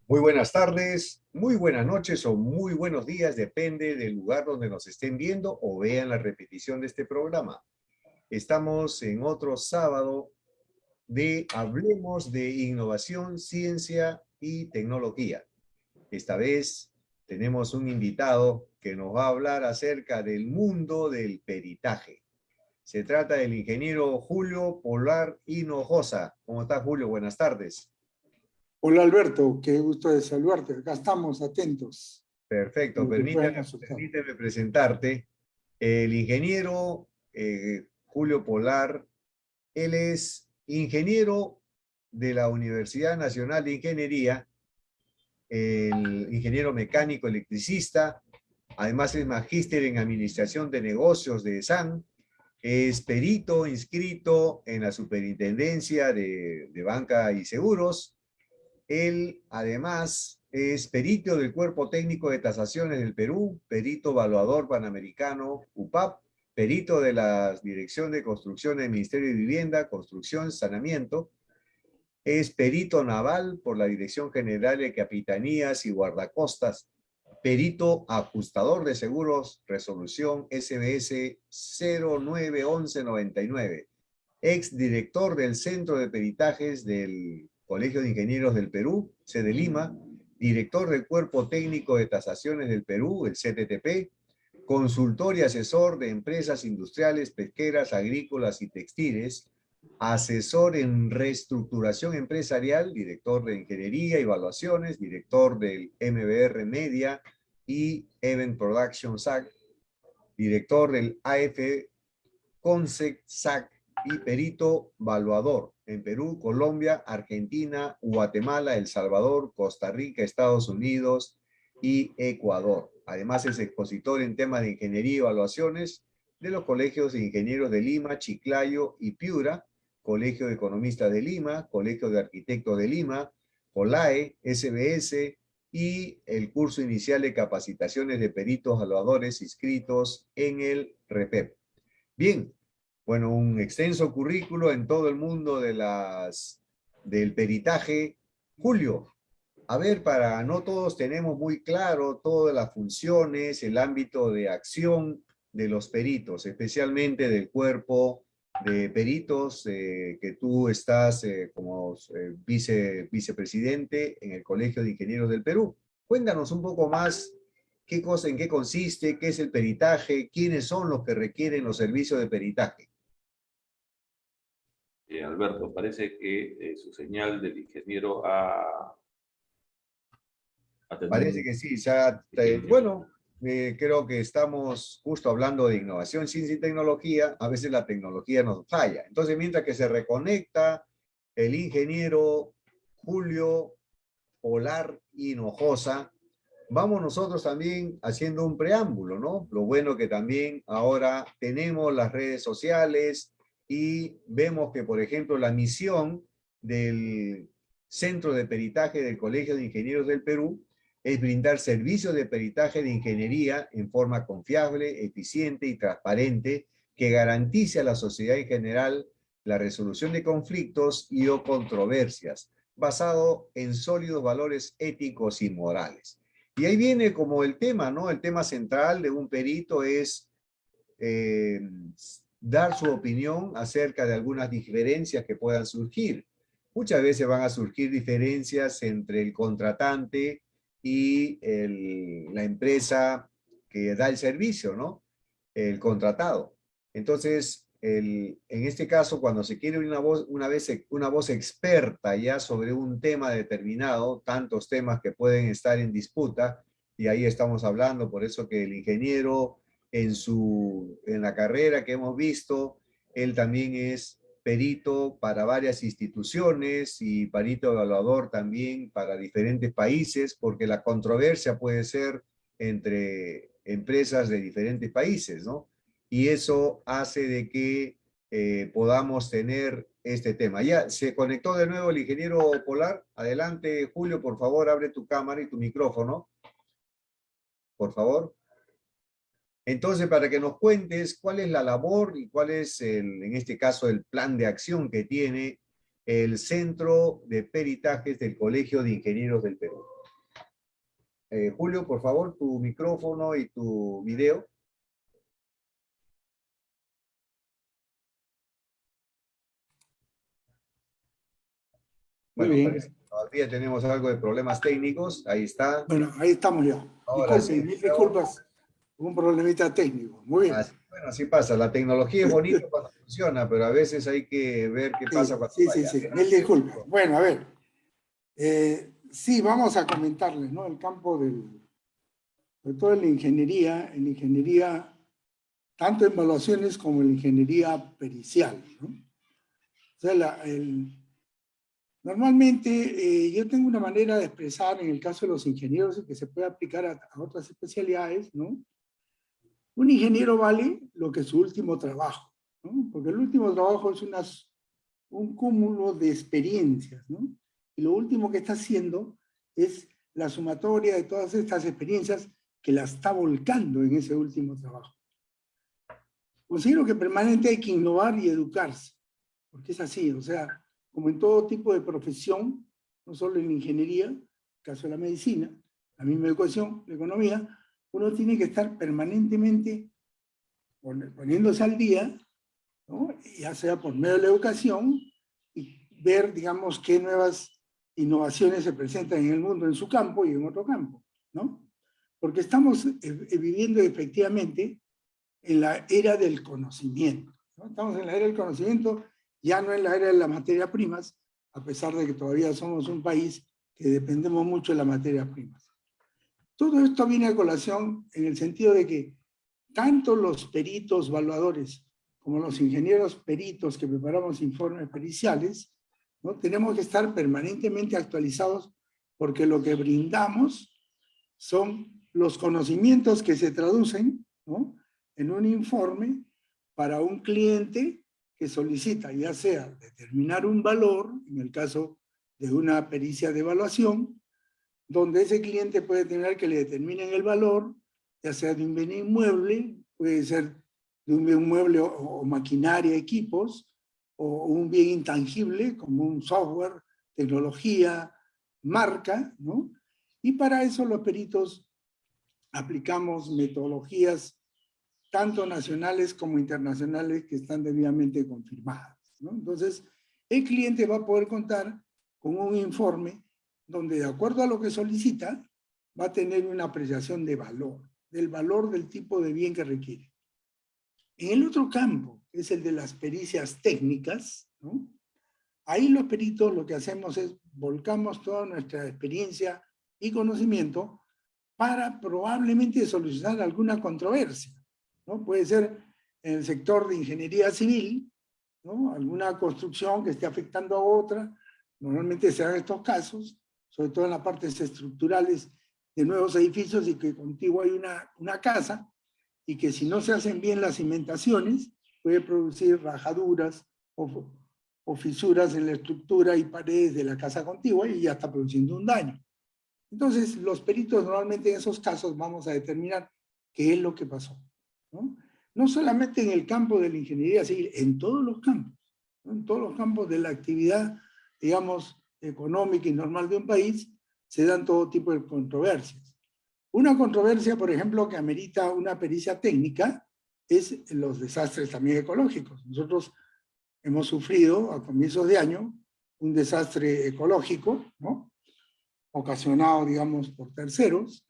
Muy buenas tardes, muy buenas noches o muy buenos días, depende del lugar donde nos estén viendo o vean la repetición de este programa. Estamos en otro sábado de Hablemos de Innovación, Ciencia y Tecnología. Esta vez tenemos un invitado que nos va a hablar acerca del mundo del peritaje. Se trata del ingeniero Julio Polar Hinojosa. ¿Cómo está, Julio? Buenas tardes. Hola Alberto, qué gusto de saludarte. Acá estamos atentos a Perfecto, lo que pueda permíteme, resultar. permíteme presentarte. El ingeniero Julio Polar, él es ingeniero de la Universidad Nacional de Ingeniería, el ingeniero mecánico electricista, además es magíster en Administración de Negocios de ESAN, es perito inscrito en la Superintendencia de Banca y Seguros. Él, además, es perito del Cuerpo Técnico de Tasaciones del Perú, perito evaluador panamericano, UPAP, perito de la Dirección de Construcción del Ministerio de Vivienda, Construcción, Saneamiento, es perito naval por la Dirección General de Capitanías y Guardacostas, perito ajustador de seguros, resolución SBS 091199, ex director del Centro de Peritajes del Colegio de Ingenieros del Perú, sede Lima, director del Cuerpo Técnico de Tasaciones del Perú, el CTTP, consultor y asesor de empresas industriales, pesqueras, agrícolas y textiles, asesor en reestructuración empresarial, director de ingeniería y evaluaciones, director del MBR Media y Event Production SAC, director del AF Consec SAC y perito evaluador en Perú, Colombia, Argentina, Guatemala, El Salvador, Costa Rica, Estados Unidos y Ecuador. Además es expositor en temas de ingeniería y evaluaciones de los colegios de ingenieros de Lima, Chiclayo y Piura, Colegio de Economistas de Lima, Colegio de Arquitectos de Lima, COLAE, SBS y el curso inicial de capacitaciones de peritos evaluadores inscritos en el REPEP. Bien, bueno, un extenso currículo en todo el mundo del peritaje. Julio, a ver, para no todos tenemos muy claro todas las funciones, el ámbito de acción de los peritos, especialmente del cuerpo de peritos que tú estás como vicepresidente en el Colegio de Ingenieros del Perú. Cuéntanos un poco más qué cosa, en qué consiste, qué es el peritaje, quiénes son los que requieren los servicios de peritaje. Alberto, parece que su señal del ingeniero ha tenido Parece un que sí, pequeño... bueno, creo que estamos justo hablando de innovación, ciencia y tecnología, a veces la tecnología nos falla. Entonces, mientras que se reconecta el ingeniero Julio Polar Hinojosa, vamos nosotros también haciendo un preámbulo, ¿no? Lo bueno que también ahora tenemos las redes sociales y vemos que, por ejemplo, la misión del Centro de Peritaje del Colegio de Ingenieros del Perú es brindar servicios de peritaje de ingeniería en forma confiable, eficiente y transparente que garantice a la sociedad en general la resolución de conflictos y o controversias basado en sólidos valores éticos y morales. Y ahí viene como el tema, ¿no? El tema central de un perito es eh, dar su opinión acerca de algunas diferencias que puedan surgir. Muchas veces van a surgir diferencias entre el contratante y la empresa que da el servicio, ¿no? El contratado. Entonces, en este caso, cuando se quiere una voz experta ya sobre un tema determinado, tantos temas que pueden estar en disputa, y ahí estamos hablando, por eso que el ingeniero en la carrera que hemos visto, él también es perito para varias instituciones y perito evaluador también para diferentes países, porque la controversia puede ser entre empresas de diferentes países, ¿no? Y eso hace de que podamos tener este tema. Ya se conectó de nuevo el ingeniero Polar. Adelante, Julio, por favor, abre tu cámara y tu micrófono, por favor. Entonces, para que nos cuentes cuál es la labor y cuál es, en este caso, el plan de acción que tiene el Centro de Peritajes del Colegio de Ingenieros del Perú. Julio, por favor, tu micrófono y tu video. Muy Bueno, bien. parece que todavía tenemos algo de problemas técnicos. Ahí está. Bueno, ahí estamos ya. Ahora Disculpen, sí. mil disculpas. Hubo un problemita técnico. Muy bien. Bueno, así pasa. La tecnología es bonita cuando funciona, pero a veces hay que ver qué pasa cuando falla. Sí. Mil disculpas. Bueno, a ver. Sí, vamos a comentarles, ¿no? El campo de toda la ingeniería, tanto en evaluaciones como en la ingeniería pericial, ¿no? O sea, normalmente yo tengo una manera de expresar en el caso de los ingenieros y que se puede aplicar a otras especialidades, ¿no? Un ingeniero vale lo que es su último trabajo, ¿no? Porque el último trabajo es un cúmulo de experiencias, ¿no? Y lo último que está haciendo es la sumatoria de todas estas experiencias que la está volcando en ese último trabajo. Considero que permanente hay que innovar y educarse, porque es así, o sea, como en todo tipo de profesión, no solo en la ingeniería, en el caso de la medicina, la misma educación, la economía, uno tiene que estar permanentemente poniéndose al día, ¿no? Ya sea por medio de la educación, y ver, digamos, qué nuevas innovaciones se presentan en el mundo, en su campo y en otro campo, ¿no? Porque estamos viviendo efectivamente en la era del conocimiento, ¿no? Estamos en la era del conocimiento, ya no en la era de las materias primas, a pesar de que todavía somos un país que dependemos mucho de las materias primas. Todo esto viene a colación en el sentido de que tanto los peritos evaluadores como los ingenieros peritos que preparamos informes periciales, ¿no? Tenemos que estar permanentemente actualizados porque lo que brindamos son los conocimientos que se traducen, ¿no? En un informe para un cliente que solicita ya sea determinar un valor, en el caso de una pericia de evaluación, donde ese cliente puede tener que le determinen el valor, ya sea de un bien inmueble, puede ser de un bien mueble o maquinaria, equipos, o un bien intangible como un software, tecnología, marca, ¿no? Y para eso los peritos aplicamos metodologías tanto nacionales como internacionales que están debidamente confirmadas, ¿no? Entonces, el cliente va a poder contar con un informe donde, de acuerdo a lo que solicita, va a tener una apreciación de valor, del valor del tipo de bien que requiere. En el otro campo, que es el de las pericias técnicas, ¿no? Ahí los peritos lo que hacemos es volcamos toda nuestra experiencia y conocimiento para probablemente solucionar alguna controversia, ¿no? Puede ser en el sector de ingeniería civil, ¿no? Alguna construcción que esté afectando a otra, normalmente se dan estos casos, sobre todo en las partes estructurales de nuevos edificios y que contigo hay una casa, y que si no se hacen bien las cimentaciones, puede producir rajaduras o fisuras en la estructura y paredes de la casa contigua y ya está produciendo un daño. Entonces, los peritos normalmente en esos casos vamos a determinar qué es lo que pasó, ¿no? No solamente en el campo de la ingeniería civil, en todos los campos, ¿no? En todos los campos de la actividad, digamos, económica y normal de un país, se dan todo tipo de controversias. Una controversia, por ejemplo, que amerita una pericia técnica es los desastres también ecológicos. Nosotros hemos sufrido a comienzos de año un desastre ecológico, ¿no? Ocasionado, digamos, por terceros,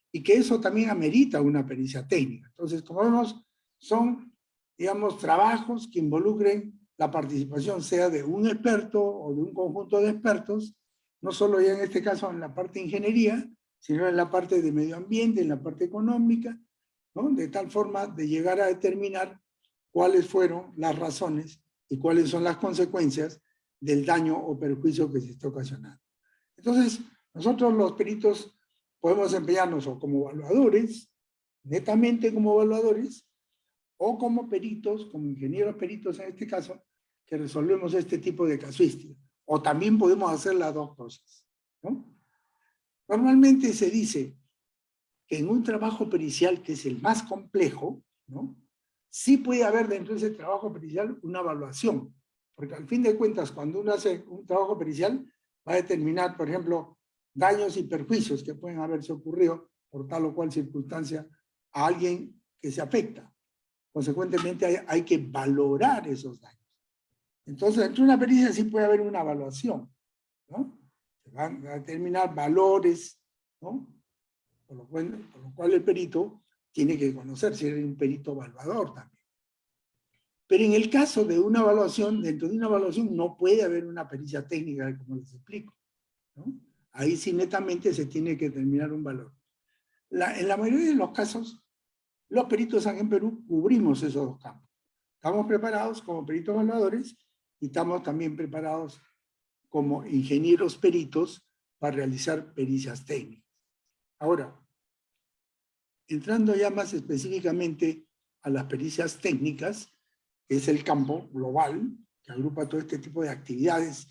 y que eso también amerita una pericia técnica. Entonces, como vemos, son, digamos, trabajos que involucren la participación, sea de un experto o de un conjunto de expertos, no solo ya en este caso en la parte de ingeniería, sino en la parte de medio ambiente, en la parte económica, ¿no? De tal forma de llegar a determinar cuáles fueron las razones y cuáles son las consecuencias del daño o perjuicio que se está ocasionando. Entonces, nosotros los peritos podemos empeñarnos o como evaluadores, netamente como evaluadores, o como peritos, como ingenieros peritos en este caso, que resolvemos este tipo de casuística. O también podemos hacer las dos cosas, ¿no? Normalmente se dice que en un trabajo pericial, que es el más complejo, ¿no? Sí puede haber dentro de ese trabajo pericial una evaluación, porque al fin de cuentas, cuando uno hace un trabajo pericial, va a determinar, por ejemplo, daños y perjuicios que pueden haberse ocurrido por tal o cual circunstancia a alguien que se afecta. Consecuentemente, hay que valorar esos daños. Entonces, dentro de una pericia sí puede haber una evaluación, ¿no? Se van a determinar valores, ¿no? Por lo cual el perito tiene que conocer si es un perito evaluador también. Pero en el caso de una evaluación, dentro de una evaluación no puede haber una pericia técnica, como les explico, ¿no? Ahí sí netamente se tiene que determinar un valor. En la mayoría de los casos, los peritos aquí en Perú cubrimos esos dos campos. Estamos preparados como peritos evaluadores y estamos también preparados como ingenieros peritos para realizar pericias técnicas. Ahora, entrando ya más específicamente a las pericias técnicas, que es el campo global, que agrupa todo este tipo de actividades,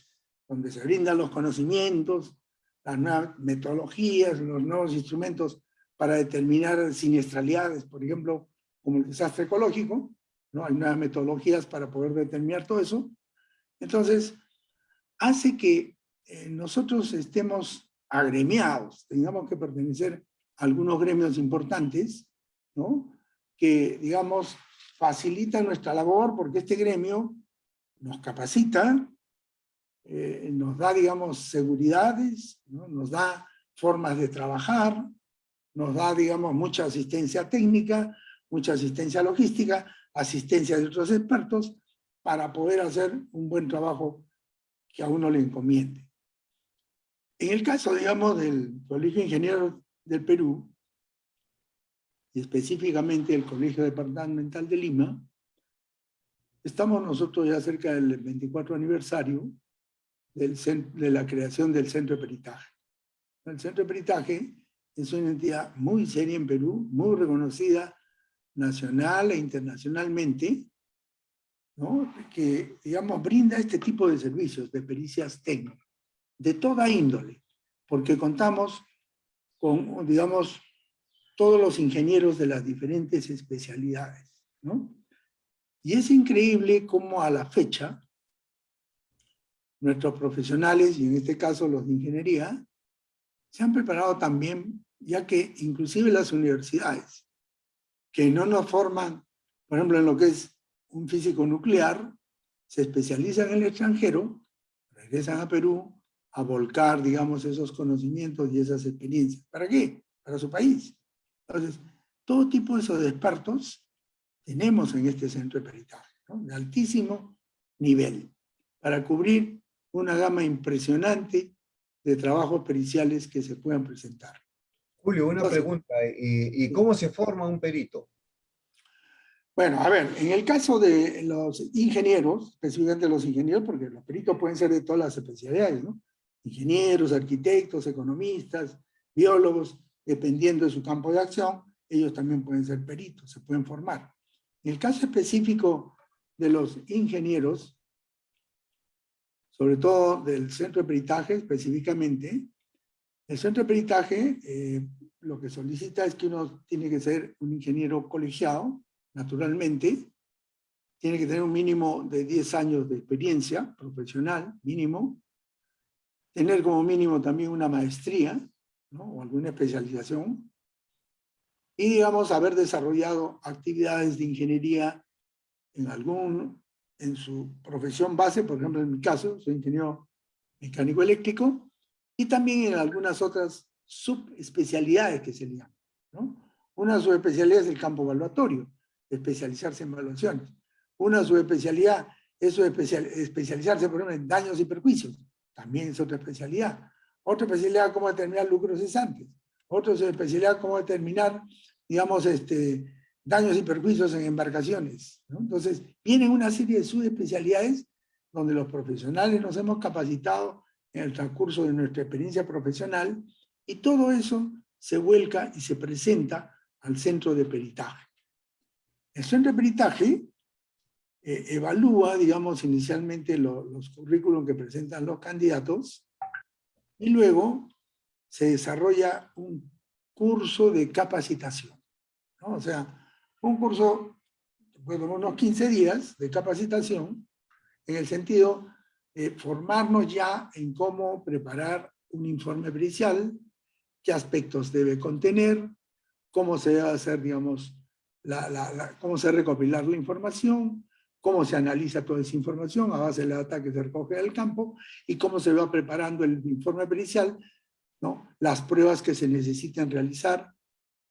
donde se brindan los conocimientos, las nuevas metodologías, los nuevos instrumentos para determinar siniestralidades, por ejemplo, como el desastre ecológico, ¿no? Hay nuevas metodologías para poder determinar todo eso. Entonces, hace que nosotros estemos agremiados, tengamos que pertenecer a algunos gremios importantes, ¿no? Que, digamos, facilitan nuestra labor porque este gremio nos capacita, nos da, digamos, seguridades, ¿no? Nos da formas de trabajar, nos da, digamos, mucha asistencia técnica, mucha asistencia logística, asistencia de otros expertos para poder hacer un buen trabajo que a uno le encomiende. En el caso, digamos, del Colegio de Ingenieros del Perú, y específicamente el Colegio Departamental de Lima, estamos nosotros ya cerca del 24 aniversario de la creación del Centro de Peritaje. El Centro de Peritaje es una entidad muy seria en Perú, muy reconocida nacional e internacionalmente, ¿no? Que, digamos, brinda este tipo de servicios de pericias técnicas, de toda índole, porque contamos con, digamos, todos los ingenieros de las diferentes especialidades, ¿no? Y es increíble cómo a la fecha nuestros profesionales, y en este caso los de ingeniería, se han preparado también, ya que inclusive las universidades, que no nos forman, por ejemplo, en lo que es un físico nuclear, se especializan en el extranjero, regresan a Perú a volcar, digamos, esos conocimientos y esas experiencias. ¿Para qué? Para su país. Entonces, todo tipo de esos expertos tenemos en este centro de peritaje, ¿no? De altísimo nivel, para cubrir una gama impresionante de trabajos periciales que se puedan presentar. Julio, una Entonces, pregunta. ¿Y cómo se forma un perito? bueno, a ver, en el caso de los ingenieros, específicamente los ingenieros, porque los peritos pueden ser de todas las especialidades, ¿no? Ingenieros, arquitectos, economistas, biólogos, dependiendo de su campo de acción, ellos también pueden ser peritos, se pueden formar. En el caso específico de los ingenieros, sobre todo del centro de peritaje específicamente, el centro de peritaje lo que solicita es que uno tiene que ser un ingeniero colegiado, naturalmente, tiene que tener un mínimo de 10 años de experiencia profesional, mínimo, tener como mínimo también una maestría, ¿no? O alguna especialización, y digamos haber desarrollado actividades de ingeniería en su profesión base, por ejemplo en mi caso, soy ingeniero mecánico eléctrico, y también en algunas otras subespecialidades que se llaman, ¿no? Una subespecialidad es el campo evaluatorio, especializarse en evaluaciones. Una subespecialidad es especializarse, por ejemplo, en daños y perjuicios, también es otra especialidad. Otra especialidad, cómo determinar lucros cesantes. Otra subespecialidad, cómo determinar, digamos, daños y perjuicios en embarcaciones, ¿no? Entonces, vienen una serie de subespecialidades donde los profesionales nos hemos capacitado en el transcurso de nuestra experiencia profesional, y todo eso se vuelca y se presenta al centro de peritaje. El centro de peritaje evalúa, digamos, inicialmente los currículums que presentan los candidatos, y luego se desarrolla un curso de capacitación, ¿no? O sea, un curso, bueno, unos 15 días de capacitación, en el sentido de formarnos ya en cómo preparar un informe pericial, qué aspectos debe contener, cómo se debe hacer, digamos, cómo se recopilar la información, cómo se analiza toda esa información a base de la data que se recoge del campo y cómo se va preparando el informe pericial, ¿no? Las pruebas que se necesitan realizar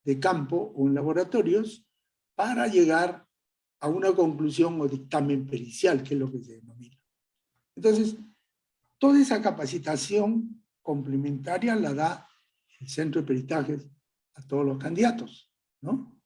de campo o en laboratorios para llegar a una conclusión o dictamen pericial, que es lo que se denomina. Entonces, toda esa capacitación complementaria la da el Centro de Peritajes a todos los candidatos, ¿no?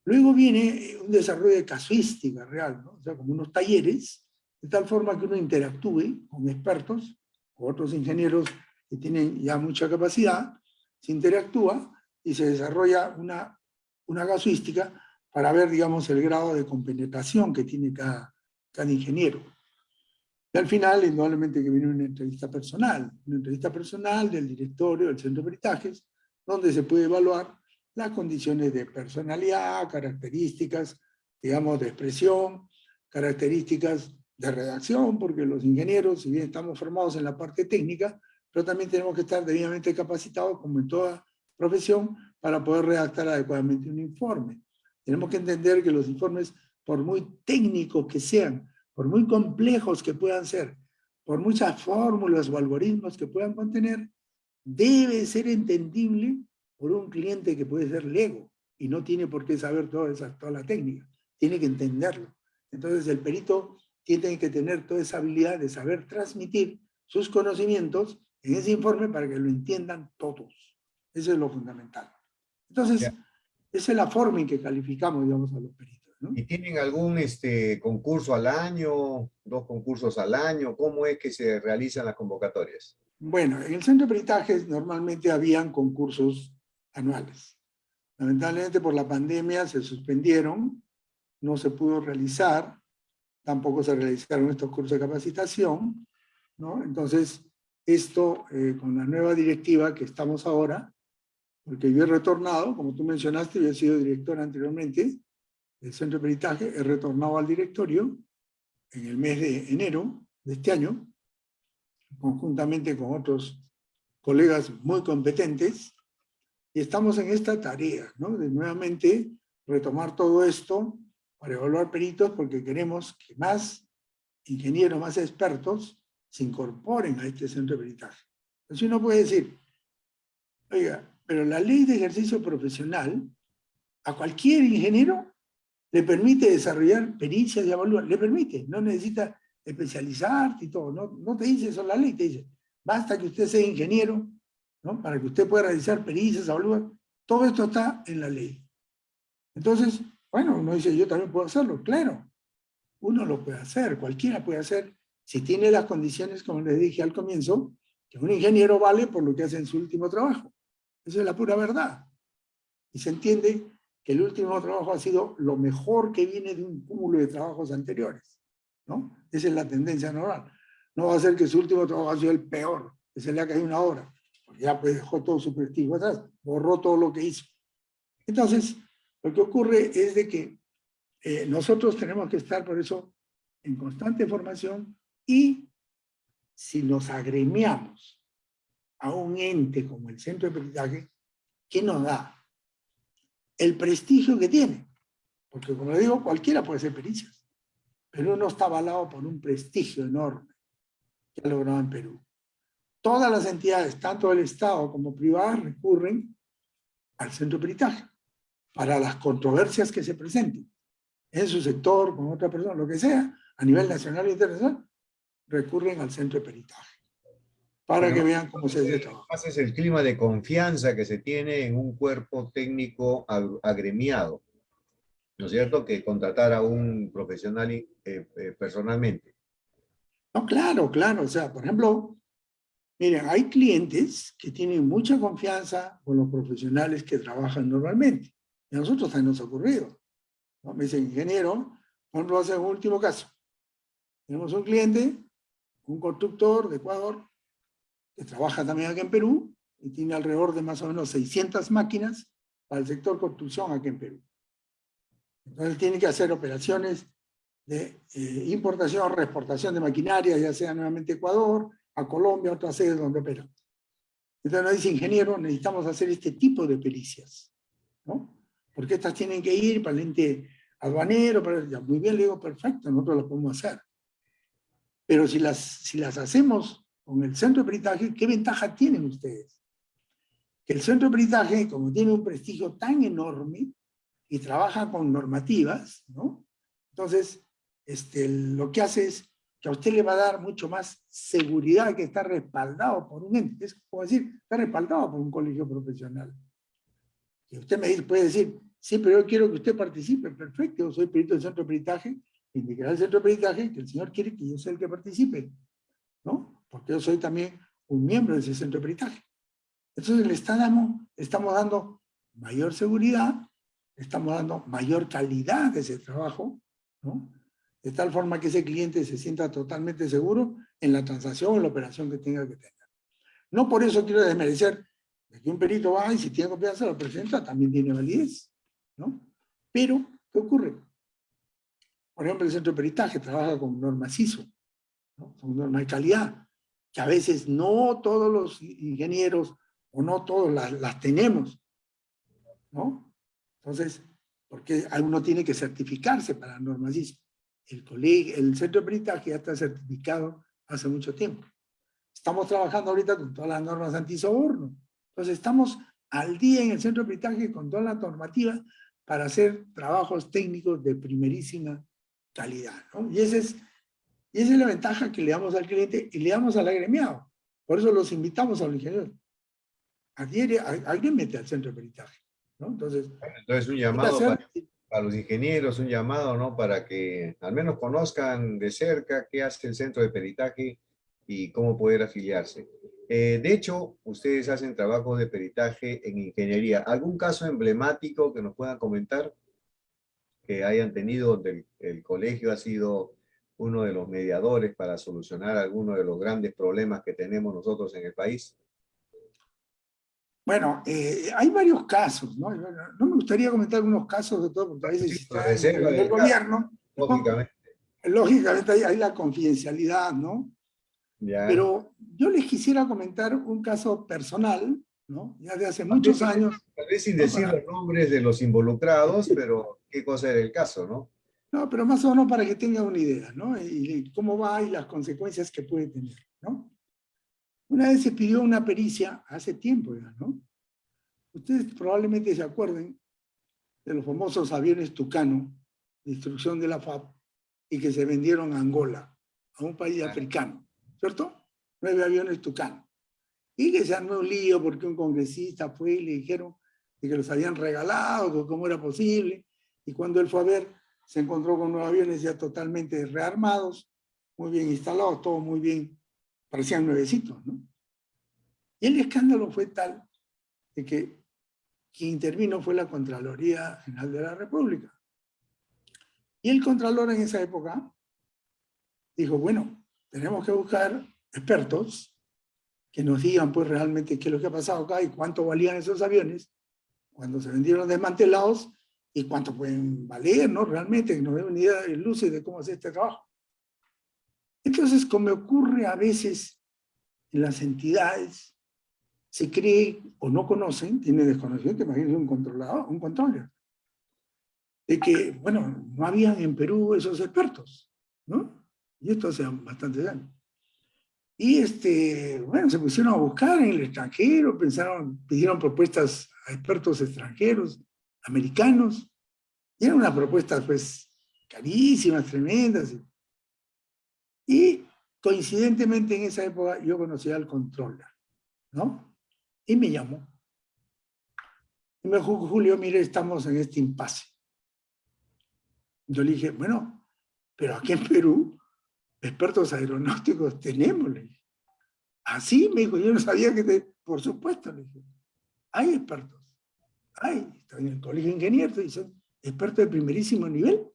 Luego viene un desarrollo de casuística real, ¿no? O sea, como unos talleres, de tal forma que uno interactúe con expertos, con otros ingenieros que tienen ya mucha capacidad, se interactúa y se desarrolla una casuística para ver, digamos, el grado de compenetración que tiene cada ingeniero. Y al final, indudablemente que viene una entrevista personal del directorio del Centro de Peritajes, donde se puede evaluar las condiciones de personalidad, características, digamos, de expresión, características de redacción, porque los ingenieros, si bien estamos formados en la parte técnica, pero también tenemos que estar debidamente capacitados, como en toda profesión, para poder redactar adecuadamente un informe. Tenemos que entender que los informes, por muy técnicos que sean, por muy complejos que puedan ser, por muchas fórmulas o algoritmos que puedan contener, debe ser entendible por un cliente que puede ser lego y no tiene por qué saber toda la técnica, tiene que entenderlo. Entonces el perito tiene que tener toda esa habilidad de saber transmitir sus conocimientos en ese informe para que lo entiendan todos. Eso es lo fundamental. Entonces, esa es la forma en que calificamos, digamos, a los peritos, ¿no? ¿Y tienen algún concurso al año, 2 concursos al año? ¿Cómo es que se realizan las convocatorias? Bueno, en el Centro de Peritajes normalmente habían concursos anuales. Lamentablemente por la pandemia se suspendieron, no se pudo realizar, tampoco se realizaron estos cursos de capacitación, ¿no? Entonces, esto con la nueva directiva que estamos ahora, porque yo he retornado, como tú mencionaste, yo he sido director anteriormente del Centro de Peritaje, he retornado al directorio en el mes de enero de este año, conjuntamente con otros colegas muy competentes, y estamos en esta tarea, ¿no? De nuevamente retomar todo esto para evaluar peritos, porque queremos que más ingenieros, más expertos, se incorporen a este centro de peritaje. Entonces uno puede decir, oiga, pero la ley de ejercicio profesional a cualquier ingeniero le permite desarrollar pericias y evaluar, le permite, no necesita especializarte y todo, no te dice eso la ley, te dice, basta que usted sea ingeniero, ¿no? Para que usted pueda realizar pericias, evaluar, todo esto está en la ley. Entonces, bueno, uno dice, yo también puedo hacerlo, claro, uno lo puede hacer, cualquiera puede hacer, si tiene las condiciones, como les dije al comienzo, que un ingeniero vale por lo que hace en su último trabajo. Esa es la pura verdad. Y se entiende que el último trabajo ha sido lo mejor que viene de un cúmulo de trabajos anteriores, ¿no? Esa es la tendencia normal. No va a ser que su último trabajo ha sido el peor, que se le ha caído una obra, porque ya pues dejó todo su prestigio atrás, borró todo lo que hizo. Entonces, lo que ocurre es de que nosotros tenemos que estar por eso en constante formación, y si nos agremiamos a un ente como el Centro de Peritaje, ¿qué nos da? El prestigio que tiene. Porque como le digo, cualquiera puede hacer pericias, pero uno está avalado por un prestigio enorme que ha logrado en Perú. Todas las entidades, tanto del Estado como privadas, recurren al Centro de Peritaje para las controversias que se presenten en su sector, con otra persona, lo que sea, a nivel nacional e internacional, recurren al Centro de Peritaje para que vean cómo se hace el trabajo. Más es el clima de confianza que se tiene en un cuerpo técnico agremiado, ¿no es cierto? Que contratar a un profesional personalmente. No, claro, claro. O sea, por ejemplo, miren, hay clientes que tienen mucha confianza con los profesionales que trabajan normalmente. Y a nosotros también nos ha ocurrido, ¿no? Me dicen, ingeniero, por ejemplo, hace un último caso. Tenemos un cliente, un constructor de Ecuador, que trabaja también aquí en Perú, y tiene alrededor de más o menos 600 máquinas para el sector construcción aquí en Perú. Entonces tiene que hacer operaciones de importación o reexportación de maquinaria, ya sea nuevamente a Ecuador, a Colombia, otras sedes donde opera. Entonces nos dice, ingeniero, necesitamos hacer este tipo de pericias, ¿no? Porque estas tienen que ir para el ente aduanero, ya, muy bien, le digo, perfecto, nosotros lo podemos hacer. Pero si las hacemos con el centro de peritaje, ¿qué ventaja tienen ustedes? Que el centro de peritaje, como tiene un prestigio tan enorme y trabaja con normativas, ¿no? Entonces, lo que hace es que a usted le va a dar mucho más seguridad que está respaldado por un ente. Es como decir, está respaldado por un colegio profesional. Y usted puede decir, sí, pero yo quiero que usted participe. Perfecto, yo soy perito del centro de peritaje, indicará el centro de peritaje que el señor quiere que yo sea el que participe, ¿no? Porque yo soy también un miembro de ese centro de peritaje. Entonces le estamos dando mayor seguridad, le estamos dando mayor calidad de ese trabajo, ¿no? De tal forma que ese cliente se sienta totalmente seguro en la transacción o en la operación que tenga que tener. No por eso quiero desmerecer de que un perito va y si tiene confianza lo presenta, también tiene validez, ¿no? Pero, ¿qué ocurre? Por ejemplo, el centro de peritaje trabaja con normas ISO, ¿no? Con normas de calidad, que a veces no todos los ingenieros o no todos las tenemos, ¿no? Entonces, porque uno tiene que certificarse para normas ISO. El centro de peritaje ya está certificado hace mucho tiempo. Estamos trabajando ahorita con todas las normas antisoborno. Entonces, estamos al día en el centro de peritaje con toda la normativa para hacer trabajos técnicos de primerísima calidad, ¿no? Y esa es la ventaja que le damos al cliente y le damos al agremiado. Por eso los invitamos a los ingenieros. Agrémete al centro de peritaje, ¿no? Entonces un llamado para los ingenieros, un llamado, ¿no? Para que al menos conozcan de cerca qué hace el centro de peritaje y cómo poder afiliarse. De hecho, ustedes hacen trabajo de peritaje en ingeniería. ¿Algún caso emblemático que nos puedan comentar que hayan tenido donde el colegio ha sido uno de los mediadores para solucionar algunos de los grandes problemas que tenemos nosotros en el país? Bueno, hay varios casos, ¿no? No me gustaría comentar algunos casos de todo, porque a veces Sí, está en el gobierno, lógicamente. lógicamente hay la confidencialidad, ¿no? Ya. Pero yo les quisiera comentar un caso personal, ¿no? Ya de hace muchos años. Tal vez sin ¿no? decir los nombres de los involucrados, pero qué cosa era el caso, ¿no? No, pero más o menos para que tengan una idea, ¿no? Y cómo va y las consecuencias que puede tener, ¿no? Una vez se pidió una pericia, hace tiempo ya, ¿no? Ustedes probablemente se acuerden de los famosos aviones Tucano, de instrucción de la FAB, y que se vendieron a Angola, a un país africano, ¿cierto? 9 aviones Tucano. Y que se armó un lío porque un congresista fue y le dijeron que los habían regalado, que cómo era posible. Y cuando él fue a ver, se encontró con 9 aviones ya totalmente rearmados, muy bien instalados, todo muy bien, parecían nuevecitos, ¿no? Y el escándalo fue tal de que quien intervino fue la Contraloría General de la República. Y el Contralor en esa época dijo, bueno, tenemos que buscar expertos que nos digan pues realmente qué es lo que ha pasado acá y cuánto valían esos aviones cuando se vendieron desmantelados y cuánto pueden valer, ¿no? Realmente, que nos den una idea de luces de cómo hacer este trabajo. Entonces, como ocurre a veces en las entidades, se cree o no conocen, tiene desconocimiento, imagínense un controlador, un controller, de que, bueno, no habían en Perú esos expertos, ¿no? Y esto hace bastantes años. Y bueno, se pusieron a buscar en el extranjero, pidieron propuestas a expertos extranjeros, americanos, y eran unas propuestas pues carísimas, tremendas. Y coincidentemente en esa época yo conocí al controller, ¿no? Y me llamó. Y me dijo, Julio, mire, estamos en este impasse. Yo le dije, bueno, pero aquí en Perú, expertos aeronáuticos tenemos, le dije. Así, me dijo, yo no sabía por supuesto, le dije, hay expertos, están en el colegio de ingenieros y son expertos de primerísimo nivel.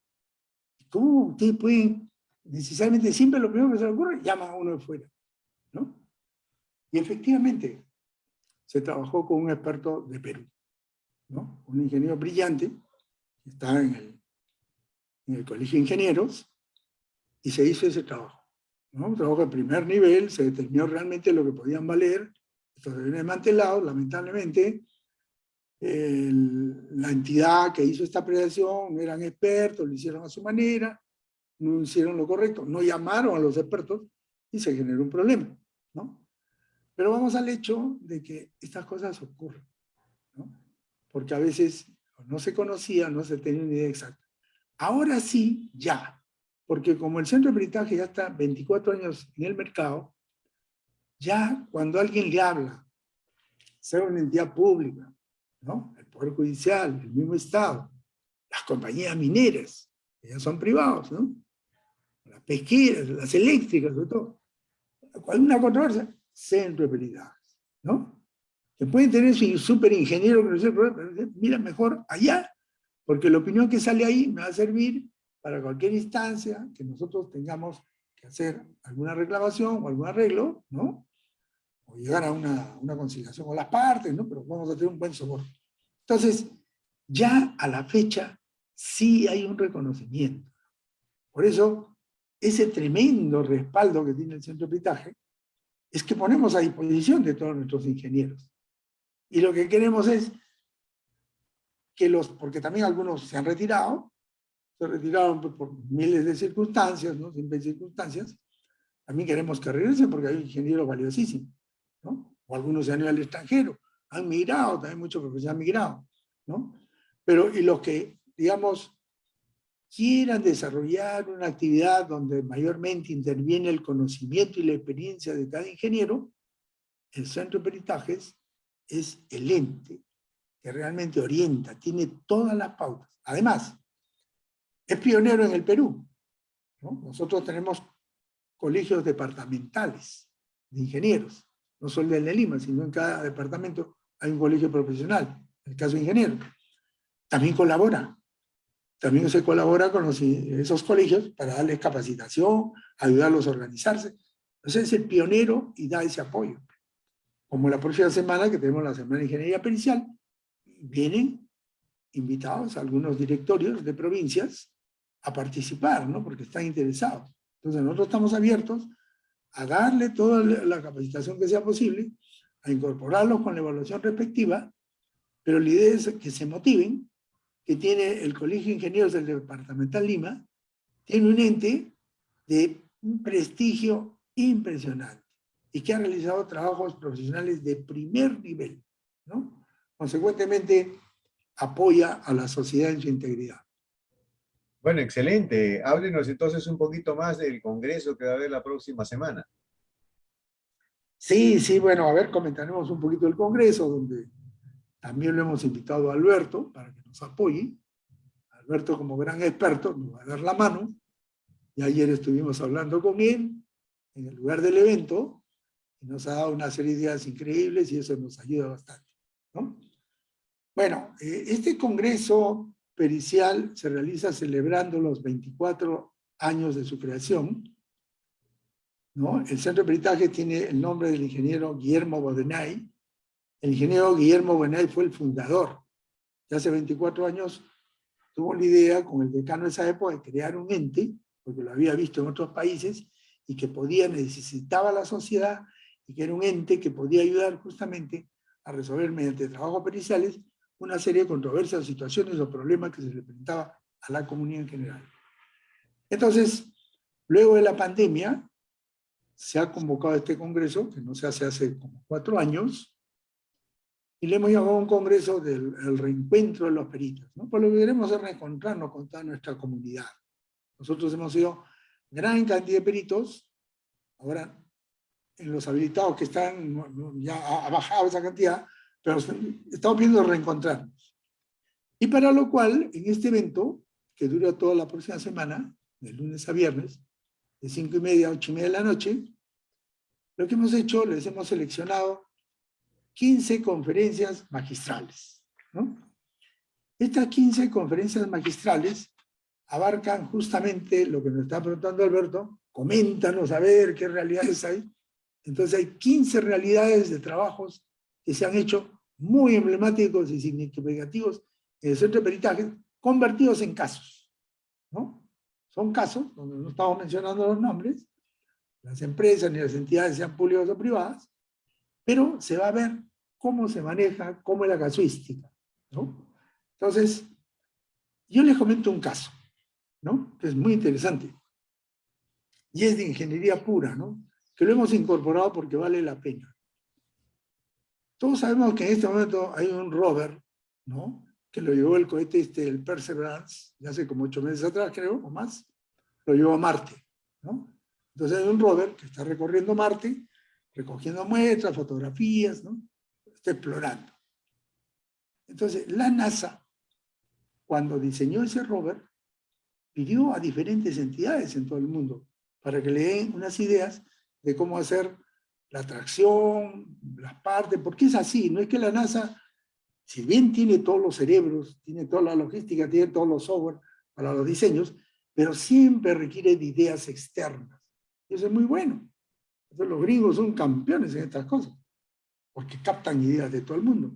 ¿Cómo ustedes pueden, necesariamente siempre lo primero que se les ocurre, llaman a uno de fuera, ¿no? Y efectivamente, se trabajó con un experto de Perú, ¿no? Un ingeniero brillante, que estaba en el colegio de ingenieros, y se hizo ese trabajo, ¿no? Un trabajo de primer nivel, se determinó realmente lo que podían valer, Estos se ven desmantelados, lamentablemente. La entidad que hizo esta predación no eran expertos, lo hicieron a su manera, no hicieron lo correcto, no llamaron a los expertos y se generó un problema, ¿no? Pero vamos al hecho de que estas cosas ocurren, ¿no? Porque a veces no se conocía, no se tenía una idea exacta. Ahora sí, ya, porque como el centro de peritaje ya está 24 años en el mercado, ya cuando alguien le habla, sea una entidad pública, ¿no? El Poder Judicial, el mismo Estado, las compañías mineras, que ya son privados, ¿no? Las pesqueras, las eléctricas, sobre todo. Alguna controversia, centro de peritaje, ¿no? Que pueden tener su superingeniero, pero mira mejor allá, porque la opinión que sale ahí me va a servir para cualquier instancia que nosotros tengamos que hacer alguna reclamación o algún arreglo, ¿no? O llegar a una conciliación con las partes, ¿no? Pero vamos a tener un buen soporte. Entonces, ya a la fecha sí hay un reconocimiento. Por eso, ese tremendo respaldo que tiene el centro de peritaje es que ponemos a disposición de todos nuestros ingenieros. Y lo que queremos es que porque también algunos se retiraron por miles de circunstancias, ¿no? Siempre hay circunstancias. También queremos que regresen porque hay ingenieros valiosísimos, ¿no? O algunos se han ido al extranjero, han migrado, también muchos profesores han migrado, ¿no? Pero, y los que, digamos, quieran desarrollar una actividad donde mayormente interviene el conocimiento y la experiencia de cada ingeniero, el centro de peritajes es el ente que realmente orienta, tiene todas las pautas. Además, es pionero en el Perú, ¿no? Nosotros tenemos colegios departamentales de ingenieros, no solo el de Lima, sino en cada departamento hay un colegio profesional, en el caso de ingenieros. También se colabora con esos colegios para darles capacitación, ayudarlos a organizarse. Entonces es el pionero y da ese apoyo. Como la próxima semana, que tenemos la Semana de Ingeniería Pericial, vienen invitados a algunos directorios de provincias a participar, ¿no? Porque están interesados. Entonces nosotros estamos abiertos a darle toda la capacitación que sea posible, a incorporarlos con la evaluación respectiva, pero la idea es que se motiven, que tiene el Colegio de Ingenieros del Departamental Lima, tiene un ente de un prestigio impresionante y que ha realizado trabajos profesionales de primer nivel, ¿no? Consecuentemente, apoya a la sociedad en su integridad. Bueno, excelente. Háblenos entonces un poquito más del congreso que va a haber la próxima semana. Sí, bueno, a ver, comentaremos un poquito el congreso, donde también lo hemos invitado a Alberto para que nos apoye. Alberto, como gran experto, nos va a dar la mano. Y ayer estuvimos hablando con él en el lugar del evento y nos ha dado una serie de ideas increíbles y eso nos ayuda bastante, ¿no? Bueno, este congreso pericial se realiza celebrando los 24 años de su creación, ¿no? El centro de peritaje tiene el nombre del ingeniero Guillermo Bodenay. El ingeniero Guillermo Bodenay fue el fundador. Y hace 24 años tuvo la idea con el decano de esa época de crear un ente, porque lo había visto en otros países, y que necesitaba la sociedad, y que era un ente que podía ayudar justamente a resolver mediante trabajos periciales una serie de controversias, situaciones o problemas que se le presentaba a la comunidad en general. Entonces, luego de la pandemia, se ha convocado este congreso, que no se hace como 4 años, y le hemos llamado un congreso del reencuentro de los peritos, ¿no? Por lo que queremos es reencontrarnos con toda nuestra comunidad. Nosotros hemos sido gran cantidad de peritos, ahora en los habilitados que están, ya ha bajado esa cantidad, pero estamos viendo reencontrarnos. Y para lo cual, en este evento, que dura toda la próxima semana, de lunes a viernes, de 5:30 a 8:30 de la noche, lo que hemos hecho, les hemos seleccionado 15 conferencias magistrales, ¿no? Estas 15 conferencias magistrales abarcan justamente lo que nos está preguntando Alberto. Coméntanos a ver qué realidades hay. Entonces hay 15 realidades de trabajos que se han hecho muy emblemáticos y significativos en el centro de peritaje, convertidos en casos, ¿no? Son casos donde no estamos mencionando los nombres, las empresas ni las entidades, sean públicas o privadas, pero se va a ver cómo se maneja, cómo es la casuística, ¿no? Entonces, yo les comento un caso, ¿no? Que es muy interesante. Y es de ingeniería pura, ¿no? Que lo hemos incorporado porque vale la pena. Todos sabemos que en este momento hay un rover, ¿no? Que lo llevó el cohete el Perseverance, ya hace como 8 meses atrás, creo, o más, lo llevó a Marte, ¿no? Entonces hay un rover que está recorriendo Marte, recogiendo muestras, fotografías, ¿no? Está explorando. Entonces, la NASA, cuando diseñó ese rover, pidió a diferentes entidades en todo el mundo para que le den unas ideas de cómo hacer la tracción, las partes, porque es así, no es que la NASA, si bien tiene todos los cerebros, tiene toda la logística, tiene todos los software para los diseños, pero siempre requiere de ideas externas. Y eso es muy bueno. Entonces los gringos son campeones en estas cosas, porque captan ideas de todo el mundo.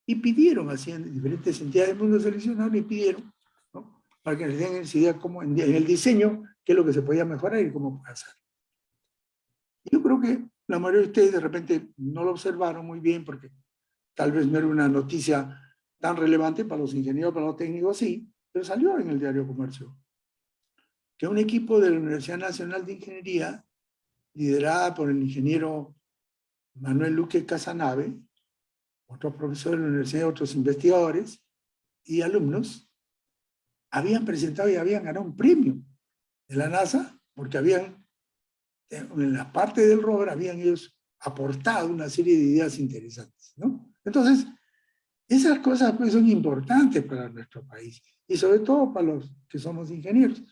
Y pidieron, así en diferentes entidades del mundo seleccionaron y pidieron, ¿no? Para que les den esa idea cómo, en el diseño, qué es lo que se podía mejorar y cómo puede hacer. Yo creo que la mayoría de ustedes de repente no lo observaron muy bien porque tal vez no era una noticia tan relevante para los ingenieros, para los técnicos sí, pero salió en el diario Comercio que un equipo de la Universidad Nacional de Ingeniería, liderada por el ingeniero Manuel Luque Casanave, otros profesores de la universidad, otros investigadores y alumnos, habían presentado y habían ganado un premio de la NASA porque habían, en la parte del rover, habían ellos aportado una serie de ideas interesantes, ¿no? Entonces, esas cosas pues son importantes para nuestro país y sobre todo para los que somos ingenieros.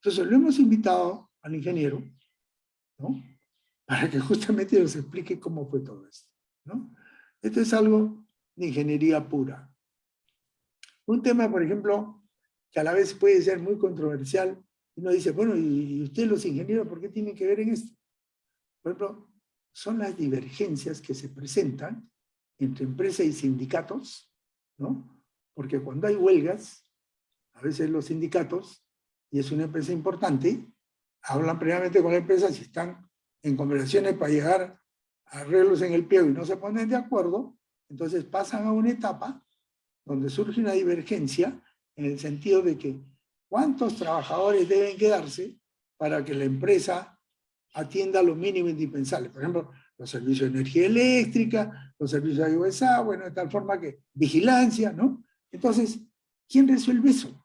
Entonces, lo hemos invitado al ingeniero, ¿no? Para que justamente nos explique cómo fue todo esto, ¿no? Esto es algo de ingeniería pura. Un tema, por ejemplo, que a la vez puede ser muy controversial, uno dice, bueno, ¿y ustedes los ingenieros por qué tienen que ver en esto? Por ejemplo, son las divergencias que se presentan entre empresas y sindicatos, ¿no? Porque cuando hay huelgas, a veces los sindicatos, y es una empresa importante, hablan previamente con la empresa si están en conversaciones para llegar a arreglos en el pliego y no se ponen de acuerdo, entonces pasan a una etapa donde surge una divergencia en el sentido de que cuántos trabajadores deben quedarse para que la empresa atienda lo mínimo indispensable. Por ejemplo, los servicios de energía eléctrica, los servicios de agua, bueno, de tal forma que vigilancia, ¿no? Entonces, ¿quién resuelve eso?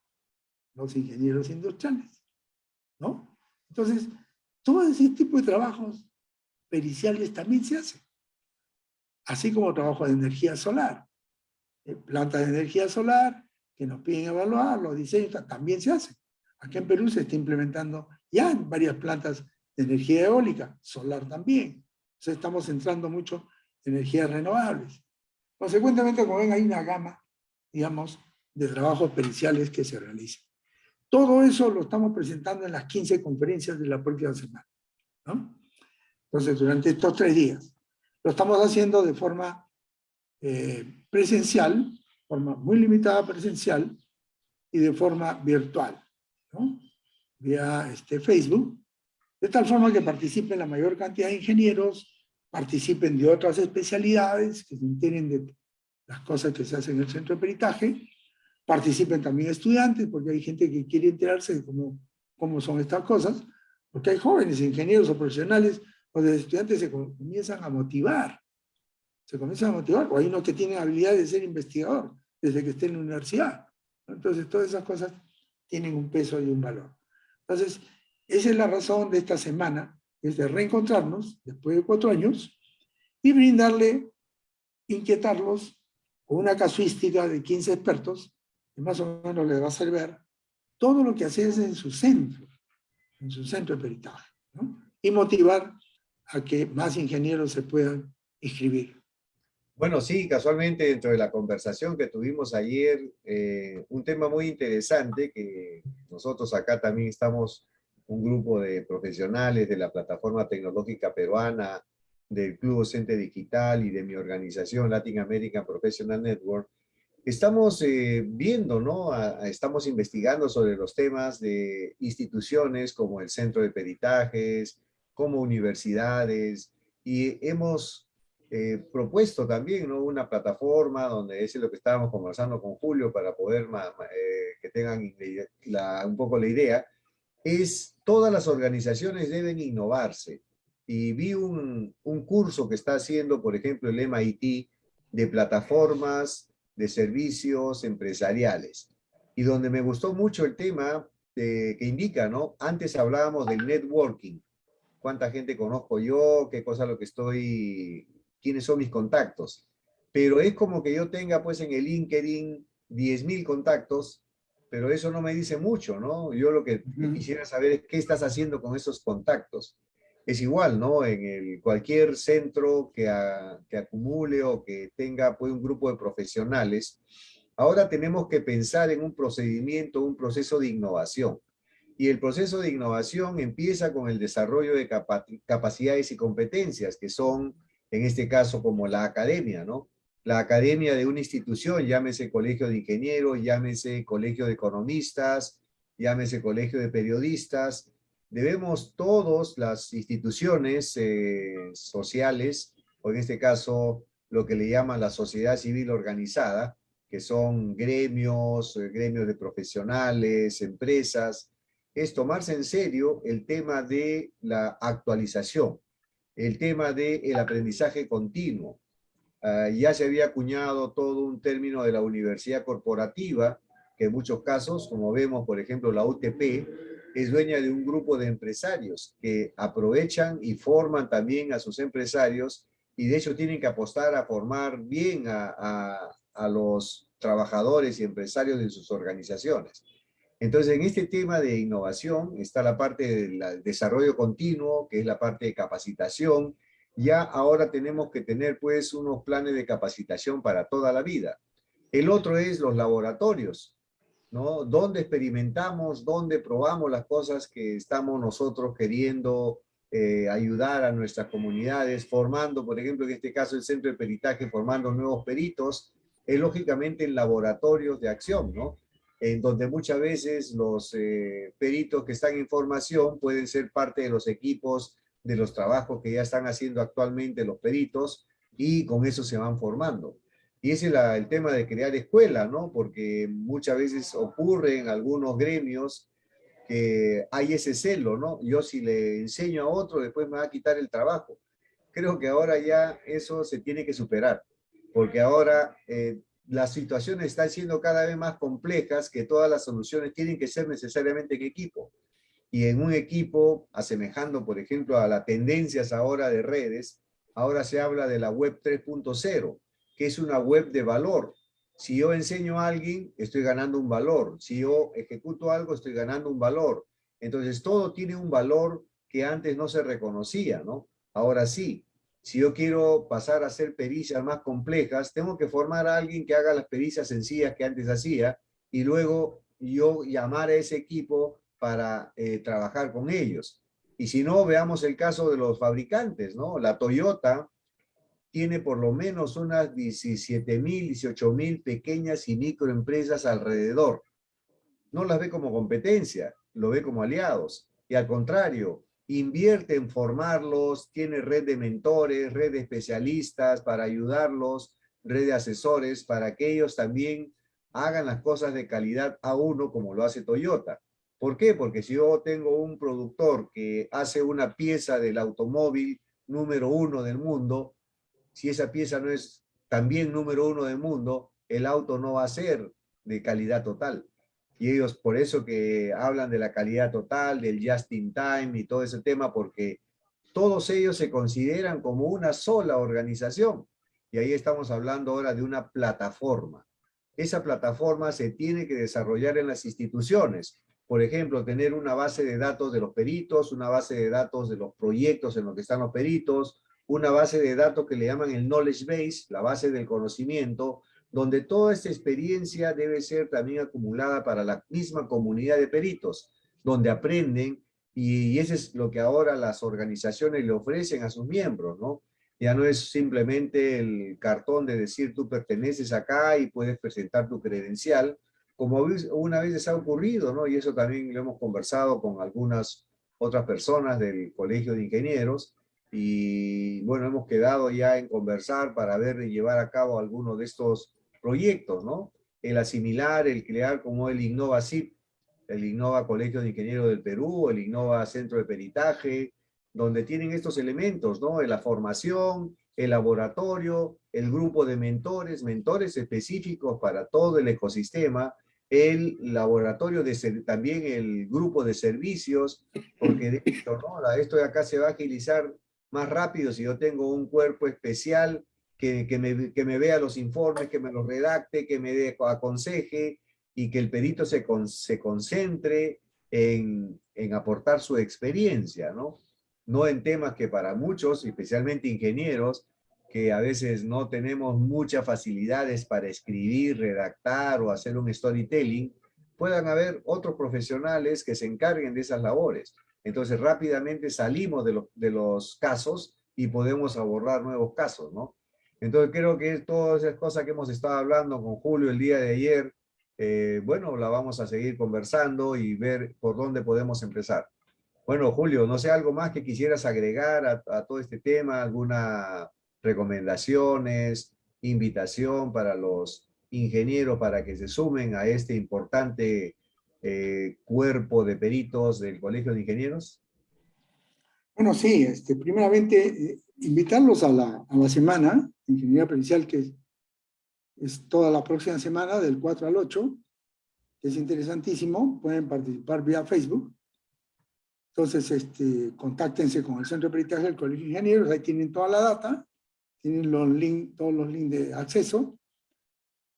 Los ingenieros industriales, ¿no? Entonces, todo ese tipo de trabajos periciales también se hacen. Así como trabajo de energía solar. Plantas de energía solar que nos piden evaluar, los diseños también se hacen. Aquí en Perú se está implementando ya en varias plantas de energía eólica, solar también. Entonces estamos entrando mucho en energías renovables. Consecuentemente, como ven, hay una gama, digamos, de trabajos periciales que se realizan. Todo eso lo estamos presentando en las 15 conferencias de la próxima semana, ¿no? Entonces, durante estos 3 días. Lo estamos haciendo de forma presencial, forma muy limitada presencial, y de forma virtual, ¿no? Vía Facebook, de tal forma que participen la mayor cantidad de ingenieros, participen de otras especialidades, que se enteren de las cosas que se hacen en el centro de peritaje, participen también estudiantes, porque hay gente que quiere enterarse de cómo son estas cosas, porque hay jóvenes ingenieros o profesionales, o de estudiantes se comienzan a motivar, o hay unos que tienen habilidad de ser investigador desde que estén en la universidad. Entonces, todas esas cosas tienen un peso y un valor. Entonces, esa es la razón de esta semana, es de reencontrarnos después de 4 años y brindarle, inquietarlos con una casuística de 15 expertos que más o menos les va a hacer ver todo lo que haces en su centro de peritaje, ¿no? Y motivar a que más ingenieros se puedan inscribir. Bueno, sí, casualmente dentro de la conversación que tuvimos ayer, un tema muy interesante que nosotros acá también estamos, un grupo de profesionales de la Plataforma Tecnológica Peruana, del Club Docente Digital y de mi organización Latin American Professional Network, estamos viendo, ¿no? Estamos investigando sobre los temas de instituciones como el Centro de Peritajes, como universidades, y hemos propuesto también, ¿no? Una plataforma donde es lo que estábamos conversando con Julio para poder que tengan un poco la idea, es todas las organizaciones deben innovarse. Y vi un curso que está haciendo, por ejemplo, el MIT de plataformas de servicios empresariales. Y donde me gustó mucho el tema que indica, ¿no? Antes hablábamos del networking. ¿Cuánta gente conozco yo? ¿Qué cosa lo que estoy? ¿Quiénes son mis contactos? Pero es como que yo tenga pues en el LinkedIn 10.000 contactos, pero eso no me dice mucho, ¿no? Yo lo que quisiera saber es qué estás haciendo con esos contactos. Es igual, ¿no? En cualquier centro que acumule o que tenga pues un grupo de profesionales, ahora tenemos que pensar en un procedimiento, un proceso de innovación. Y el proceso de innovación empieza con el desarrollo de capacidades y competencias, que son, en este caso, como la academia, ¿no? La academia de una institución, llámese colegio de ingenieros, llámese colegio de economistas, llámese colegio de periodistas. Debemos todas las instituciones sociales, o en este caso, lo que le llaman la sociedad civil organizada, que son gremios, gremios de profesionales, empresas, es tomarse en serio el tema de la actualización, el tema del aprendizaje continuo. Ya se había acuñado todo un término de la universidad corporativa, que en muchos casos, como vemos, por ejemplo, la UTP, es dueña de un grupo de empresarios que aprovechan y forman también a sus empresarios y de hecho tienen que apostar a formar bien a los trabajadores y empresarios de sus organizaciones. Entonces, en este tema de innovación está la parte del desarrollo continuo, que es la parte de capacitación. Ya ahora tenemos que tener pues unos planes de capacitación para toda la vida. El otro es los laboratorios, ¿no? Donde experimentamos, donde probamos las cosas que estamos nosotros queriendo ayudar a nuestras comunidades, formando, por ejemplo, en este caso el centro de peritaje, formando nuevos peritos, es lógicamente en laboratorios de acción, ¿no? En donde muchas veces los peritos que están en formación pueden ser parte de los equipos de los trabajos que ya están haciendo actualmente los peritos y con eso se van formando. Y ese es el tema de crear escuelas, ¿no? Porque muchas veces ocurre en algunos gremios que hay ese celo, ¿no? Yo si le enseño a otro, después me va a quitar el trabajo. Creo que ahora ya eso se tiene que superar, porque ahora las situaciones están siendo cada vez más complejas, que todas las soluciones tienen que ser necesariamente en equipo. Y en un equipo, asemejando, por ejemplo, a las tendencias ahora de redes, ahora se habla de la web 3.0, que es una web de valor. Si yo enseño a alguien, estoy ganando un valor. Si yo ejecuto algo, estoy ganando un valor. Entonces, todo tiene un valor que antes no se reconocía, ¿no? Ahora sí, si yo quiero pasar a hacer pericias más complejas, tengo que formar a alguien que haga las pericias sencillas que antes hacía y luego yo llamar a ese equipo para trabajar con ellos. Y si no, veamos el caso de los fabricantes, ¿no? La Toyota tiene por lo menos unas 17.000, 18.000 pequeñas y microempresas alrededor. No las ve como competencia, lo ve como aliados. Y al contrario, invierte en formarlos, tiene red de mentores, red de especialistas para ayudarlos, red de asesores para que ellos también hagan las cosas de calidad a uno como lo hace Toyota. ¿Por qué? Porque si yo tengo un productor que hace una pieza del automóvil número uno del mundo, si esa pieza no es también número uno del mundo, el auto no va a ser de calidad total. Y ellos por eso que hablan de la calidad total, del just in time y todo ese tema, porque todos ellos se consideran como una sola organización. Y ahí estamos hablando ahora de una plataforma. Esa plataforma se tiene que desarrollar en las instituciones. Por ejemplo, tener una base de datos de los peritos, una base de datos de los proyectos en los que están los peritos, una base de datos que le llaman el knowledge base, la base del conocimiento, donde toda esta experiencia debe ser también acumulada para la misma comunidad de peritos, donde aprenden, y eso es lo que ahora las organizaciones le ofrecen a sus miembros, ¿no? Ya no es simplemente el cartón de decir tú perteneces acá y puedes presentar tu credencial, como una vez les ha ocurrido, ¿no? Y eso también lo hemos conversado con algunas otras personas del Colegio de Ingenieros, y bueno, hemos quedado ya en conversar para ver y llevar a cabo algunos de estos proyectos, ¿no? El asimilar, el crear como el Innova CIP, el Innova Colegio de Ingenieros del Perú, el Innova Centro de Peritaje, donde tienen estos elementos, ¿no? En la formación, el laboratorio, el grupo de mentores, mentores específicos para todo el ecosistema, el laboratorio, también el grupo de servicios, porque de hecho, ¿no? Esto de acá se va a agilizar más rápido si yo tengo un cuerpo especial que me vea los informes, que me los redacte, que me aconseje y que el perito se concentre en aportar su experiencia, ¿no? No en temas que para muchos, especialmente ingenieros, que a veces no tenemos muchas facilidades para escribir, redactar o hacer un storytelling, puedan haber otros profesionales que se encarguen de esas labores. Entonces rápidamente salimos de los casos y podemos abordar nuevos casos, ¿no? Entonces creo que todas esas cosas que hemos estado hablando con Julio el día de ayer, bueno, la vamos a seguir conversando y ver por dónde podemos empezar. Bueno, Julio, no sé, algo más que quisieras agregar a todo este tema, alguna recomendaciones, invitación para los ingenieros para que se sumen a este importante cuerpo de peritos del Colegio de Ingenieros. Bueno, sí, primeramente, invitarlos a la semana, Ingeniería Pericial, que es toda la próxima semana, del 4 al 8, que es interesantísimo, pueden participar vía Facebook. Entonces, contáctense con el Centro de Peritaje del Colegio de Ingenieros, ahí tienen toda la data, tienen todos los links de acceso,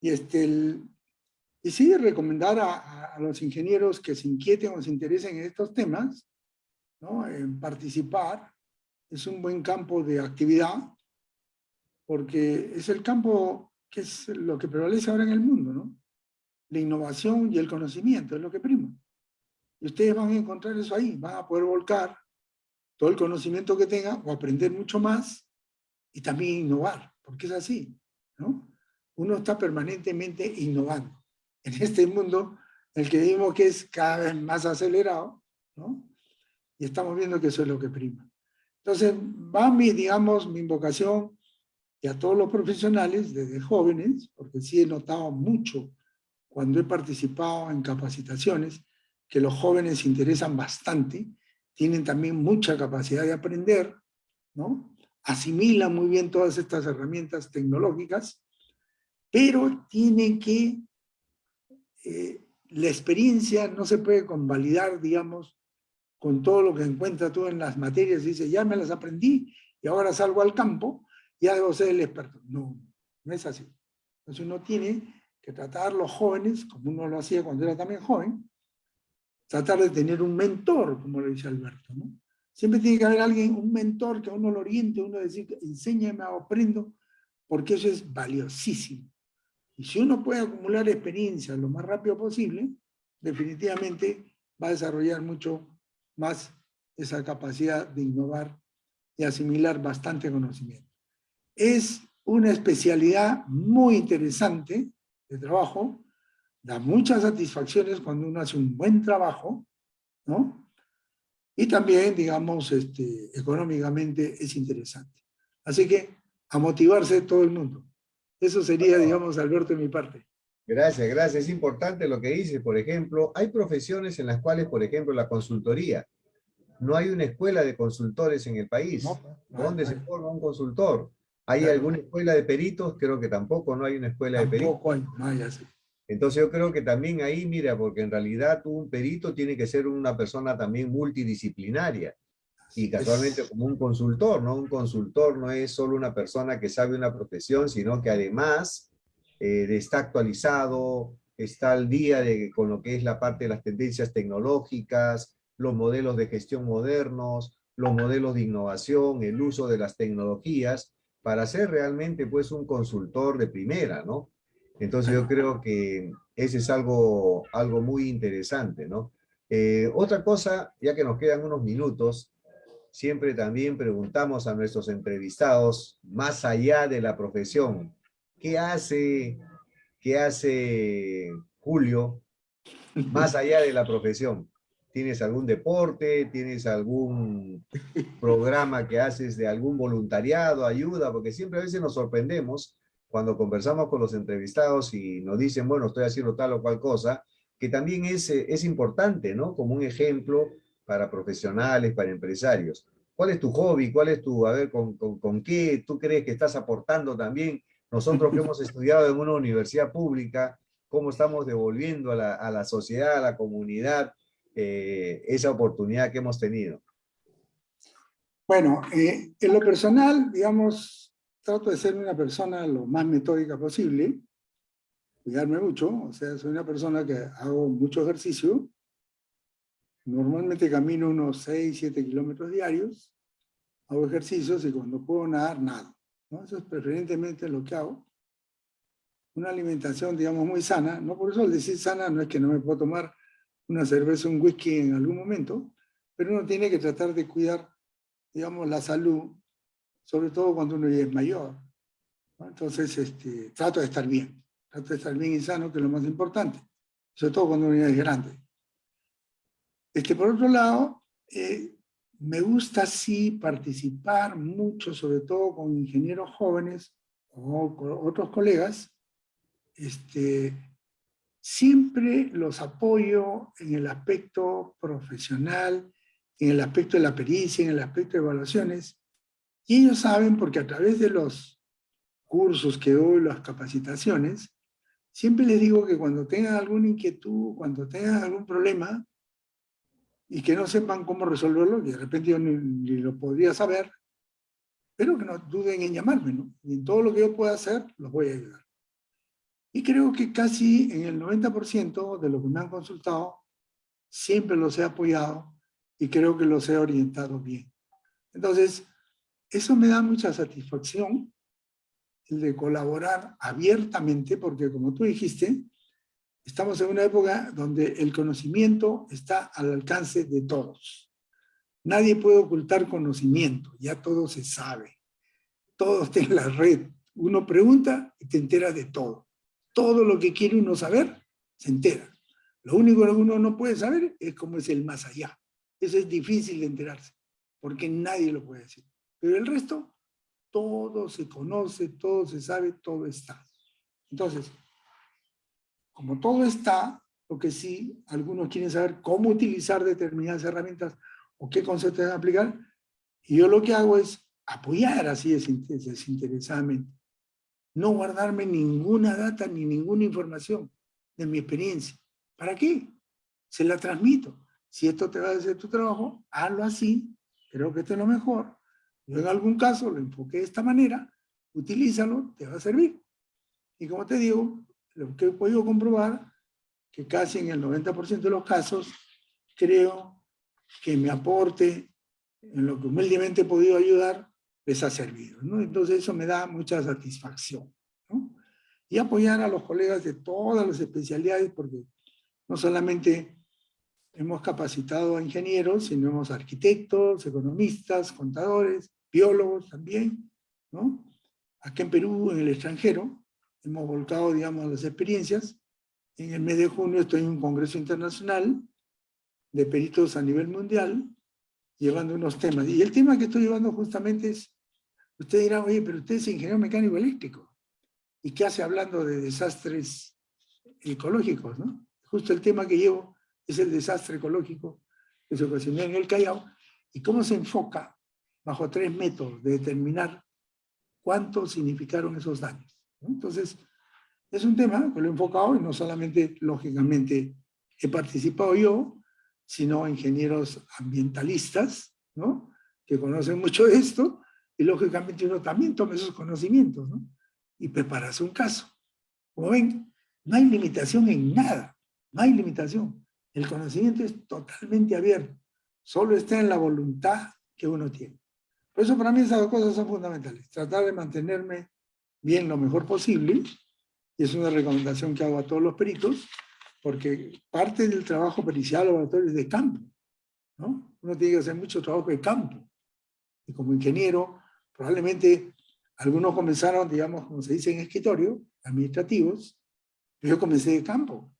y sí, recomendar a los ingenieros que se inquieten o se interesen en estos temas, ¿no? En participar. Es un buen campo de actividad, porque es el campo que es lo que prevalece ahora en el mundo, ¿no? La innovación y el conocimiento es lo que prima. Y ustedes van a encontrar eso ahí, van a poder volcar todo el conocimiento que tengan o aprender mucho más y también innovar, porque es así, ¿no? Uno está permanentemente innovando. En este mundo, el que vimos que es cada vez más acelerado, ¿no? Y estamos viendo que eso es lo que prima. Entonces, va digamos, mi invocación y a todos los profesionales, desde jóvenes, porque sí he notado mucho cuando he participado en capacitaciones, que los jóvenes se interesan bastante, tienen también mucha capacidad de aprender, ¿no? Asimilan muy bien todas estas herramientas tecnológicas, pero tienen que, la experiencia no se puede convalidar, digamos, con todo lo que encuentra tú en las materias y dice, ya me las aprendí y ahora salgo al campo, ya debo ser el experto. No, no es así. Entonces uno tiene que tratar a los jóvenes, como uno lo hacía cuando era también joven, tratar de tener un mentor, como lo dice Alberto, ¿no? Siempre tiene que haber alguien, un mentor que a uno lo oriente, uno decir, enséñame, aprendo, porque eso es valiosísimo. Y si uno puede acumular experiencia lo más rápido posible, definitivamente va a desarrollar mucho más esa capacidad de innovar y asimilar bastante conocimiento. Es una especialidad muy interesante de trabajo, da muchas satisfacciones cuando uno hace un buen trabajo, ¿no? Y también, digamos, económicamente es interesante. Así que a motivarse todo el mundo. Eso sería, digamos, Alberto, de mi parte. Gracias, gracias. Es importante lo que dice. Por ejemplo, hay profesiones en las cuales, por ejemplo, la consultoría. No hay una escuela de consultores en el país. ¿Dónde se forma un consultor? ¿Hay Claro. alguna escuela de peritos? Creo que tampoco, no hay una escuela de peritos. Tampoco hay, no hay así. Entonces yo creo que también ahí, mira, porque en realidad un perito tiene que ser una persona también multidisciplinaria y casualmente como un consultor, ¿no? Un consultor no es solo una persona que sabe una profesión, sino que además está actualizado, está al día con lo que es la parte de las tendencias tecnológicas, los modelos de gestión modernos, los modelos de innovación, el uso de las tecnologías, para ser realmente pues un consultor de primera, ¿no? Entonces yo creo que ese es algo muy interesante, ¿no? Otra cosa, ya que nos quedan unos minutos, siempre también preguntamos a nuestros entrevistados, más allá de la profesión, ¿qué hace Julio más allá de la profesión? ¿Tienes algún deporte? ¿Tienes algún programa que haces de algún voluntariado, ayuda? Porque siempre a veces nos sorprendemos cuando conversamos con los entrevistados y nos dicen, bueno, estoy haciendo tal o cual cosa, que también es importante, ¿no? Como un ejemplo para profesionales, para empresarios. ¿Cuál es tu hobby? ¿Cuál es tu, a ver, con qué tú crees que estás aportando también? Nosotros que hemos estudiado en una universidad pública, ¿cómo estamos devolviendo a la sociedad, a la comunidad, esa oportunidad que hemos tenido? Bueno, en lo personal, digamos, trato de ser una persona lo más metódica posible, cuidarme mucho, o sea, soy una persona que hago mucho ejercicio, normalmente camino unos 6, 7 kilómetros diarios, hago ejercicios y cuando puedo nadar, nado, ¿no? Eso es preferentemente lo que hago. Una alimentación, digamos, muy sana, no por eso al decir sana no es que no me puedo tomar una cerveza o un whisky en algún momento, pero uno tiene que tratar de cuidar, digamos, la salud, sobre todo cuando uno ya es mayor, ¿no? Entonces, trato de estar bien y sano, que es lo más importante, sobre todo cuando uno ya es grande. Por otro lado, me gusta sí participar mucho, sobre todo con ingenieros jóvenes o con otros colegas. Siempre los apoyo en el aspecto profesional, en el aspecto de la pericia, en el aspecto de evaluaciones, y ellos saben, porque a través de los cursos que doy, las capacitaciones, siempre les digo que cuando tengan alguna inquietud, cuando tengan algún problema, y que no sepan cómo resolverlo, que de repente yo ni lo podría saber, pero que no duden en llamarme, ¿no? Y en todo lo que yo pueda hacer, los voy a ayudar. Y creo que casi en el 90% de lo que me han consultado, siempre los he apoyado y creo que los he orientado bien. Entonces, eso me da mucha satisfacción, el de colaborar abiertamente, porque como tú dijiste, estamos en una época donde el conocimiento está al alcance de todos. Nadie puede ocultar conocimiento, ya todo se sabe. Todo está en la red. Uno pregunta y te entera de todo. Todo lo que quiere uno saber, se entera. Lo único que uno no puede saber es cómo es el más allá. Eso es difícil de enterarse, porque nadie lo puede decir. Pero el resto, todo se conoce, todo se sabe, todo está. Entonces, como todo está, lo que sí, algunos quieren saber cómo utilizar determinadas herramientas o qué conceptos deben aplicar, y yo lo que hago es apoyar así desinteresadamente. No guardarme ninguna data ni ninguna información de mi experiencia. ¿Para qué? Se la transmito. Si esto te va a hacer tu trabajo, hazlo así. Creo que esto es lo mejor. Yo en algún caso lo enfoqué de esta manera. Utilízalo, te va a servir. Y como te digo, lo que he podido comprobar, que casi en el 90% de los casos, creo que mi aporte, en lo que humildemente he podido ayudar, les ha servido, ¿no? Entonces eso me da mucha satisfacción, ¿no? Y apoyar a los colegas de todas las especialidades, porque no solamente hemos capacitado a ingenieros, sino hemos arquitectos, economistas, contadores, biólogos también, ¿no? Acá en Perú, en el extranjero, hemos volcado, digamos, las experiencias. En el mes de junio estoy en un congreso internacional de peritos a nivel mundial, llevando unos temas. Y el tema que estoy llevando justamente es, usted dirá, oye, pero usted es ingeniero mecánico eléctrico. ¿Y qué hace hablando de desastres ecológicos, no? Justo el tema que llevo es el desastre ecológico que se ocasionó en el Callao y cómo se enfoca bajo 3 métodos de determinar cuánto significaron esos daños, ¿no? Entonces, es un tema que lo he enfocado y no solamente, lógicamente, he participado yo, sino ingenieros ambientalistas, ¿no? Que conocen mucho de esto, y lógicamente uno también toma esos conocimientos, ¿no? Y prepararse un caso. Como ven, no hay limitación en nada, no hay limitación. El conocimiento es totalmente abierto, solo está en la voluntad que uno tiene. Por eso para mí esas dos cosas son fundamentales, tratar de mantenerme bien lo mejor posible, y es una recomendación que hago a todos los peritos, porque parte del trabajo pericial laboratorio es de campo, ¿no? Uno tiene que hacer mucho trabajo de campo. Y como ingeniero, probablemente algunos comenzaron, digamos, como se dice en escritorio, administrativos, pero yo comencé de campo.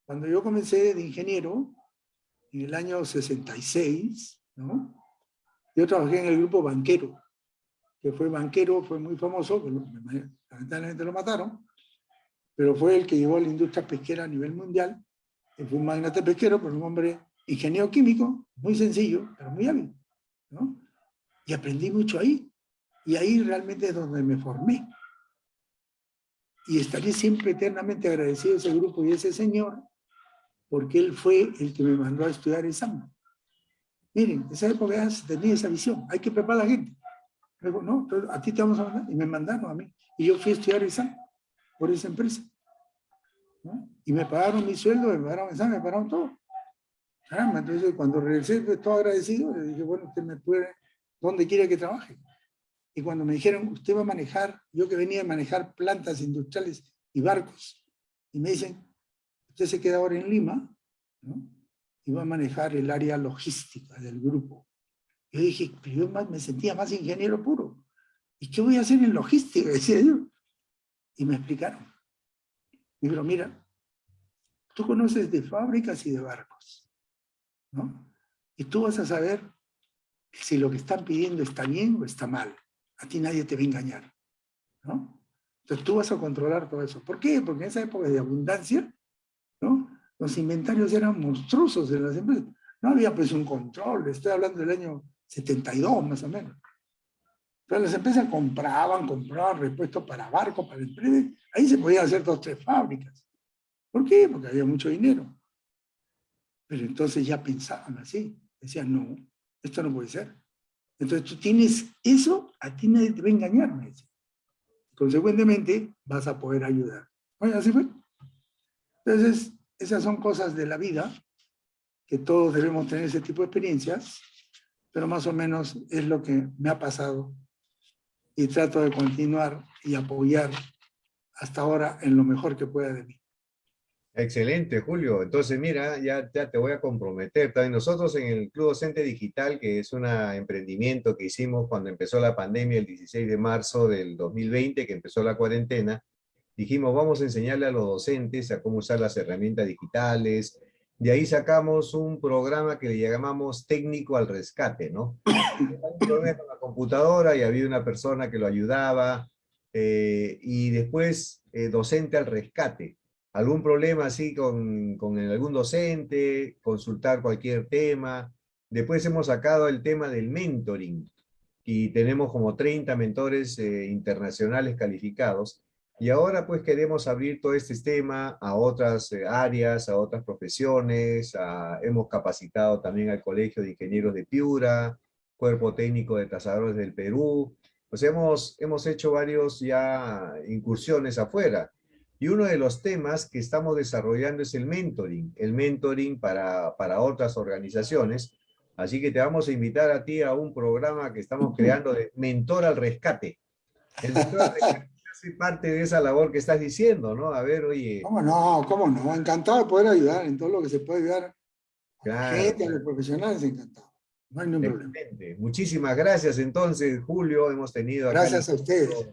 Cuando yo comencé de ingeniero, en el año 66, ¿no? Yo trabajé en el grupo Banquero, que fue banquero, fue muy famoso, que lamentablemente lo mataron, pero fue el que llevó la industria pesquera a nivel mundial. Fue un magnate pesquero, pero un hombre ingeniero químico, muy sencillo, pero muy hábil, ¿no? Y aprendí mucho ahí. Y ahí realmente es donde me formé. Y estaré siempre eternamente agradecido a ese grupo y a ese señor, porque él fue el que me mandó a estudiar examen. Miren, en esa época ya se tenía esa visión, hay que preparar a la gente. Luego, no, pero a ti te vamos a mandar, y me mandaron a mí. Y yo fui a estudiar examen por esa empresa, ¿no? Y me pagaron mi sueldo, me pagaron examen, me pagaron todo. Caramba, entonces cuando regresé, pues, todo agradecido, le dije, bueno, usted me puede, ¿dónde quiere que trabaje? Y cuando me dijeron, usted va a manejar, yo que venía a manejar plantas industriales y barcos, y me dicen, usted se queda ahora en Lima, ¿no? Y va a manejar el área logística del grupo. Yo dije, pero yo me sentía más ingeniero puro. ¿Y qué voy a hacer en logística? Decía yo. Y me explicaron. Y dijeron, mira, tú conoces de fábricas y de barcos, ¿no? Y tú vas a saber si lo que están pidiendo está bien o está mal. A ti nadie te va a engañar, ¿no? Entonces tú vas a controlar todo eso. ¿Por qué? Porque en esa época de abundancia, ¿no? Los inventarios eran monstruosos en las empresas. No había pues un control, estoy hablando del año 72 más o menos. Entonces las empresas compraban repuestos para barcos, para empresas. Ahí se podían hacer 2 o 3 fábricas. ¿Por qué? Porque había mucho dinero. Pero entonces ya pensaban así. Decían, no, esto no puede ser. Entonces tú tienes eso, a ti nadie te va a engañar, me decía. Consecuentemente, vas a poder ayudar. Oye, así fue. Entonces, esas son cosas de la vida, que todos debemos tener ese tipo de experiencias, pero más o menos es lo que me ha pasado y trato de continuar y apoyar hasta ahora en lo mejor que pueda de mí. Excelente, Julio. Entonces, mira, ya te voy a comprometer. También nosotros en el Club Docente Digital, que es un emprendimiento que hicimos cuando empezó la pandemia el 16 de marzo del 2020, que empezó la cuarentena, dijimos, vamos a enseñarle a los docentes a cómo usar las herramientas digitales. De ahí sacamos un programa que le llamamos Técnico al Rescate, ¿no? Un problema con la computadora y había una persona que lo ayudaba, y después Docente al Rescate. Algún problema así con algún docente, consultar cualquier tema. Después hemos sacado el tema del mentoring y tenemos como 30 mentores internacionales calificados. Y ahora pues queremos abrir todo este tema a otras áreas, a otras profesiones. Hemos capacitado también al Colegio de Ingenieros de Piura, Cuerpo Técnico de Tasadores del Perú. Pues hemos hecho varios ya incursiones afuera. Y uno de los temas que estamos desarrollando es el mentoring para otras organizaciones. Así que te vamos a invitar a ti a un programa que estamos creando de Mentor al Rescate. El Mentor al Rescate hace parte de esa labor que estás diciendo, ¿no? A ver, oye. ¿Cómo no? ¿Cómo no? Encantado de poder ayudar en todo lo que se puede ayudar a la Claro, gente, a los profesionales, encantado. No hay ningún problema. excelente. Muchísimas gracias entonces, Julio. Hemos tenido acá Gracias a ustedes.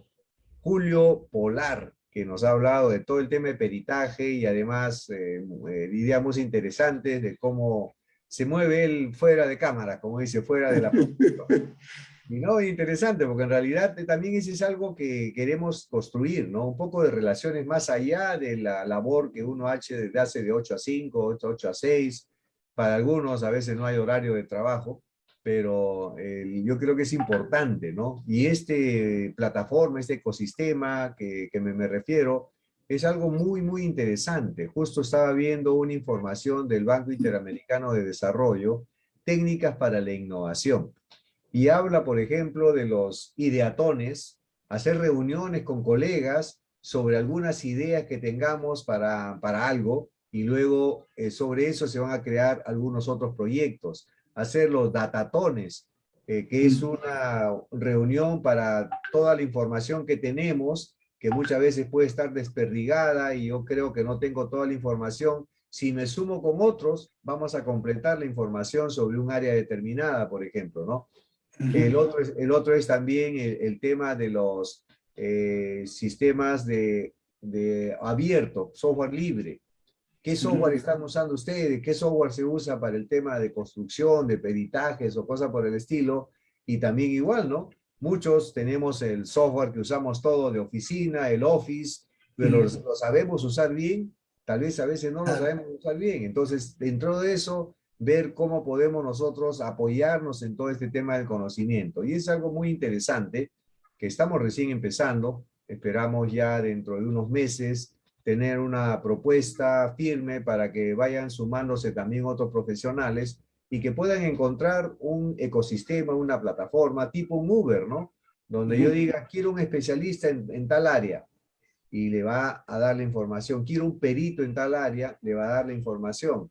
Julio Polar, que nos ha hablado de todo el tema de peritaje y además ideas muy interesantes de cómo se mueve él fuera de cámara, como dice, fuera de la producción. Y no, interesante, porque en realidad también ese es algo que queremos construir, ¿no? Un poco de relaciones más allá de la labor que uno hace de 8 a 5, 8 a 6. Para algunos a veces no hay horario de trabajo, pero yo creo que es importante, ¿no? Y este plataforma, este ecosistema que me refiero, es algo muy, muy interesante. Justo estaba viendo una información del Banco Interamericano de Desarrollo, técnicas para la innovación. Y habla, por ejemplo, de los ideatones, hacer reuniones con colegas sobre algunas ideas que tengamos para algo, y luego sobre eso se van a crear algunos otros proyectos. Hacer los datatones, que es una reunión para toda la información que tenemos, que muchas veces puede estar desperdigada y yo creo que no tengo toda la información. Si me sumo con otros, vamos a completar la información sobre un área determinada, por ejemplo, ¿no? El otro es también el tema de los sistemas de abierto, software libre, ¿Qué software están usando ustedes? ¿Qué software se usa para el tema de construcción, de peritajes o cosas por el estilo? Y también igual, ¿no? Muchos tenemos el software que usamos todo de oficina, el Office, pero lo sabemos usar bien, tal vez a veces no lo sabemos usar bien. Entonces, dentro de eso, ver cómo podemos nosotros apoyarnos en todo este tema del conocimiento. Y es algo muy interesante que estamos recién empezando. Esperamos ya dentro de unos meses tener una propuesta firme para que vayan sumándose también otros profesionales y que puedan encontrar un ecosistema, una plataforma tipo un Uber, ¿no? Donde yo diga, quiero un especialista en tal área y le va a dar la información. Quiero un perito en tal área, le va a dar la información.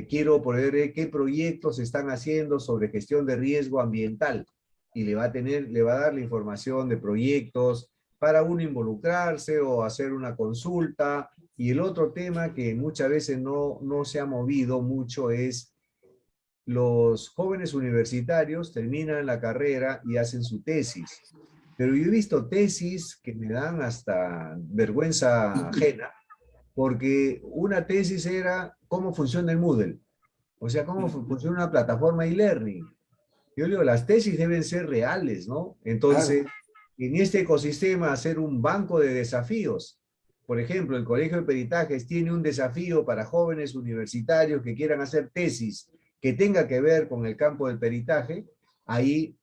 Quiero poder qué proyectos están haciendo sobre gestión de riesgo ambiental y le va a dar la información de proyectos para uno involucrarse o hacer una consulta. Y el otro tema que muchas veces no se ha movido mucho es los jóvenes universitarios terminan la carrera y hacen su tesis. Pero yo he visto tesis que me dan hasta vergüenza ajena, porque una tesis era cómo funciona el Moodle, o sea, cómo funciona una plataforma e-learning. Yo digo, las tesis deben ser reales, ¿no? Entonces, en este ecosistema, hacer un banco de desafíos. Por ejemplo, el Colegio de Peritajes tiene un desafío para jóvenes universitarios que quieran hacer tesis que tenga que ver con el campo del peritaje. Ahí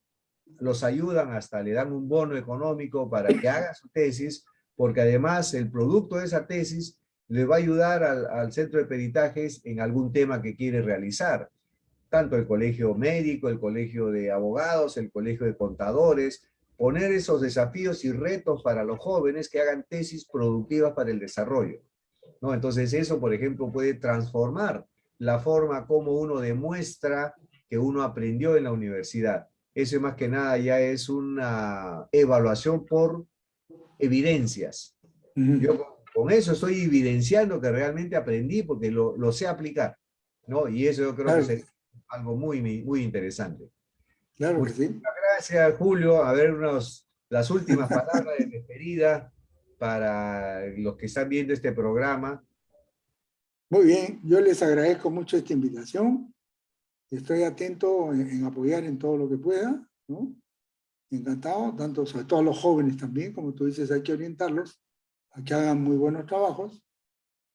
los ayudan, hasta le dan un bono económico para que haga su tesis, porque además el producto de esa tesis le va a ayudar al centro de peritajes en algún tema que quiere realizar. Tanto el colegio médico, el colegio de abogados, el colegio de contadores, poner esos desafíos y retos para los jóvenes que hagan tesis productivas para el desarrollo, ¿no? Entonces eso, por ejemplo, puede transformar la forma como uno demuestra que uno aprendió en la universidad. Eso más que nada ya es una evaluación por evidencias. Yo con eso estoy evidenciando que realmente aprendí porque lo sé aplicar, ¿no? Y eso yo creo que es algo muy, muy interesante. Claro que Muchas sí. gracias, Julio. A ver, las últimas palabras de despedida para los que están viendo este programa. Muy bien, yo les agradezco mucho esta invitación. Estoy atento en apoyar en todo lo que pueda, ¿no? Encantado, tanto sobre todo a los jóvenes también, como tú dices, hay que orientarlos a que hagan muy buenos trabajos.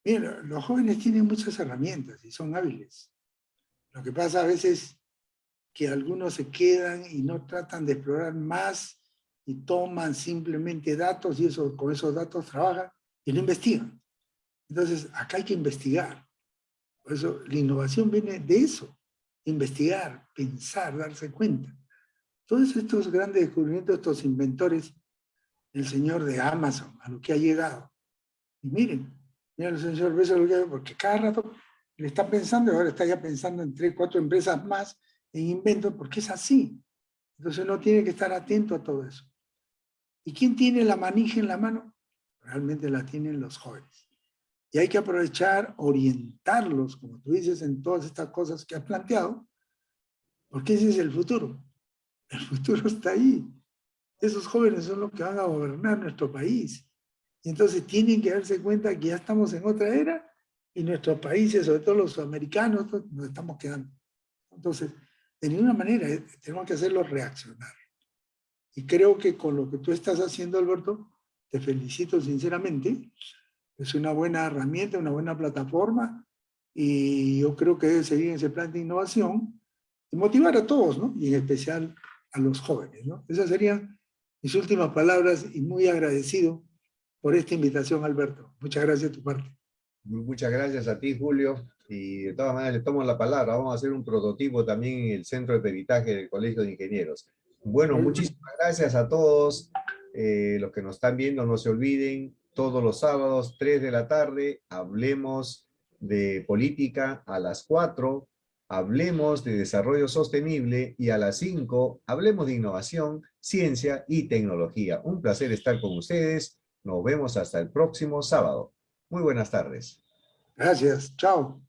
Mira, los jóvenes tienen muchas herramientas y son hábiles. Lo que pasa a veces que algunos se quedan y no tratan de explorar más y toman simplemente datos y eso, con esos datos trabajan y no investigan. Entonces, acá hay que investigar. Por eso la innovación viene de eso, investigar, pensar, darse cuenta. Todos estos grandes descubrimientos, estos inventores, el señor de Amazon, a lo que ha llegado. Y miren el señor Bezos, porque cada rato le está pensando y ahora está ya pensando en 3, 4 empresas más en inventos, porque es así. Entonces uno tiene que estar atento a todo eso. ¿Y quién tiene la manija en la mano? Realmente la tienen los jóvenes. Y hay que aprovechar, orientarlos, como tú dices, en todas estas cosas que has planteado, porque ese es el futuro. El futuro está ahí. Esos jóvenes son los que van a gobernar nuestro país. Y entonces tienen que darse cuenta que ya estamos en otra era y nuestros países, sobre todo los americanos, nos estamos quedando. Entonces, de ninguna manera tenemos que hacerlos reaccionar. Y creo que con lo que tú estás haciendo, Alberto, te felicito sinceramente. Es una buena herramienta, una buena plataforma y yo creo que debe seguir en ese plan de innovación y motivar a todos, ¿no? Y en especial a los jóvenes, ¿no? Esas serían mis últimas palabras y muy agradecido por esta invitación, Alberto. Muchas gracias de tu parte. Muchas gracias a ti, Julio. Y de todas maneras le tomo la palabra. Vamos a hacer un prototipo también en el centro de peritaje del Colegio de Ingenieros. Bueno, muchísimas gracias a todos los que nos están viendo. No se olviden, todos los sábados, 3 de la tarde, hablemos de política. A las 4, hablemos de desarrollo sostenible. Y a las 5, hablemos de innovación, ciencia y tecnología. Un placer estar con ustedes. Nos vemos hasta el próximo sábado. Muy buenas tardes. Gracias. Chao.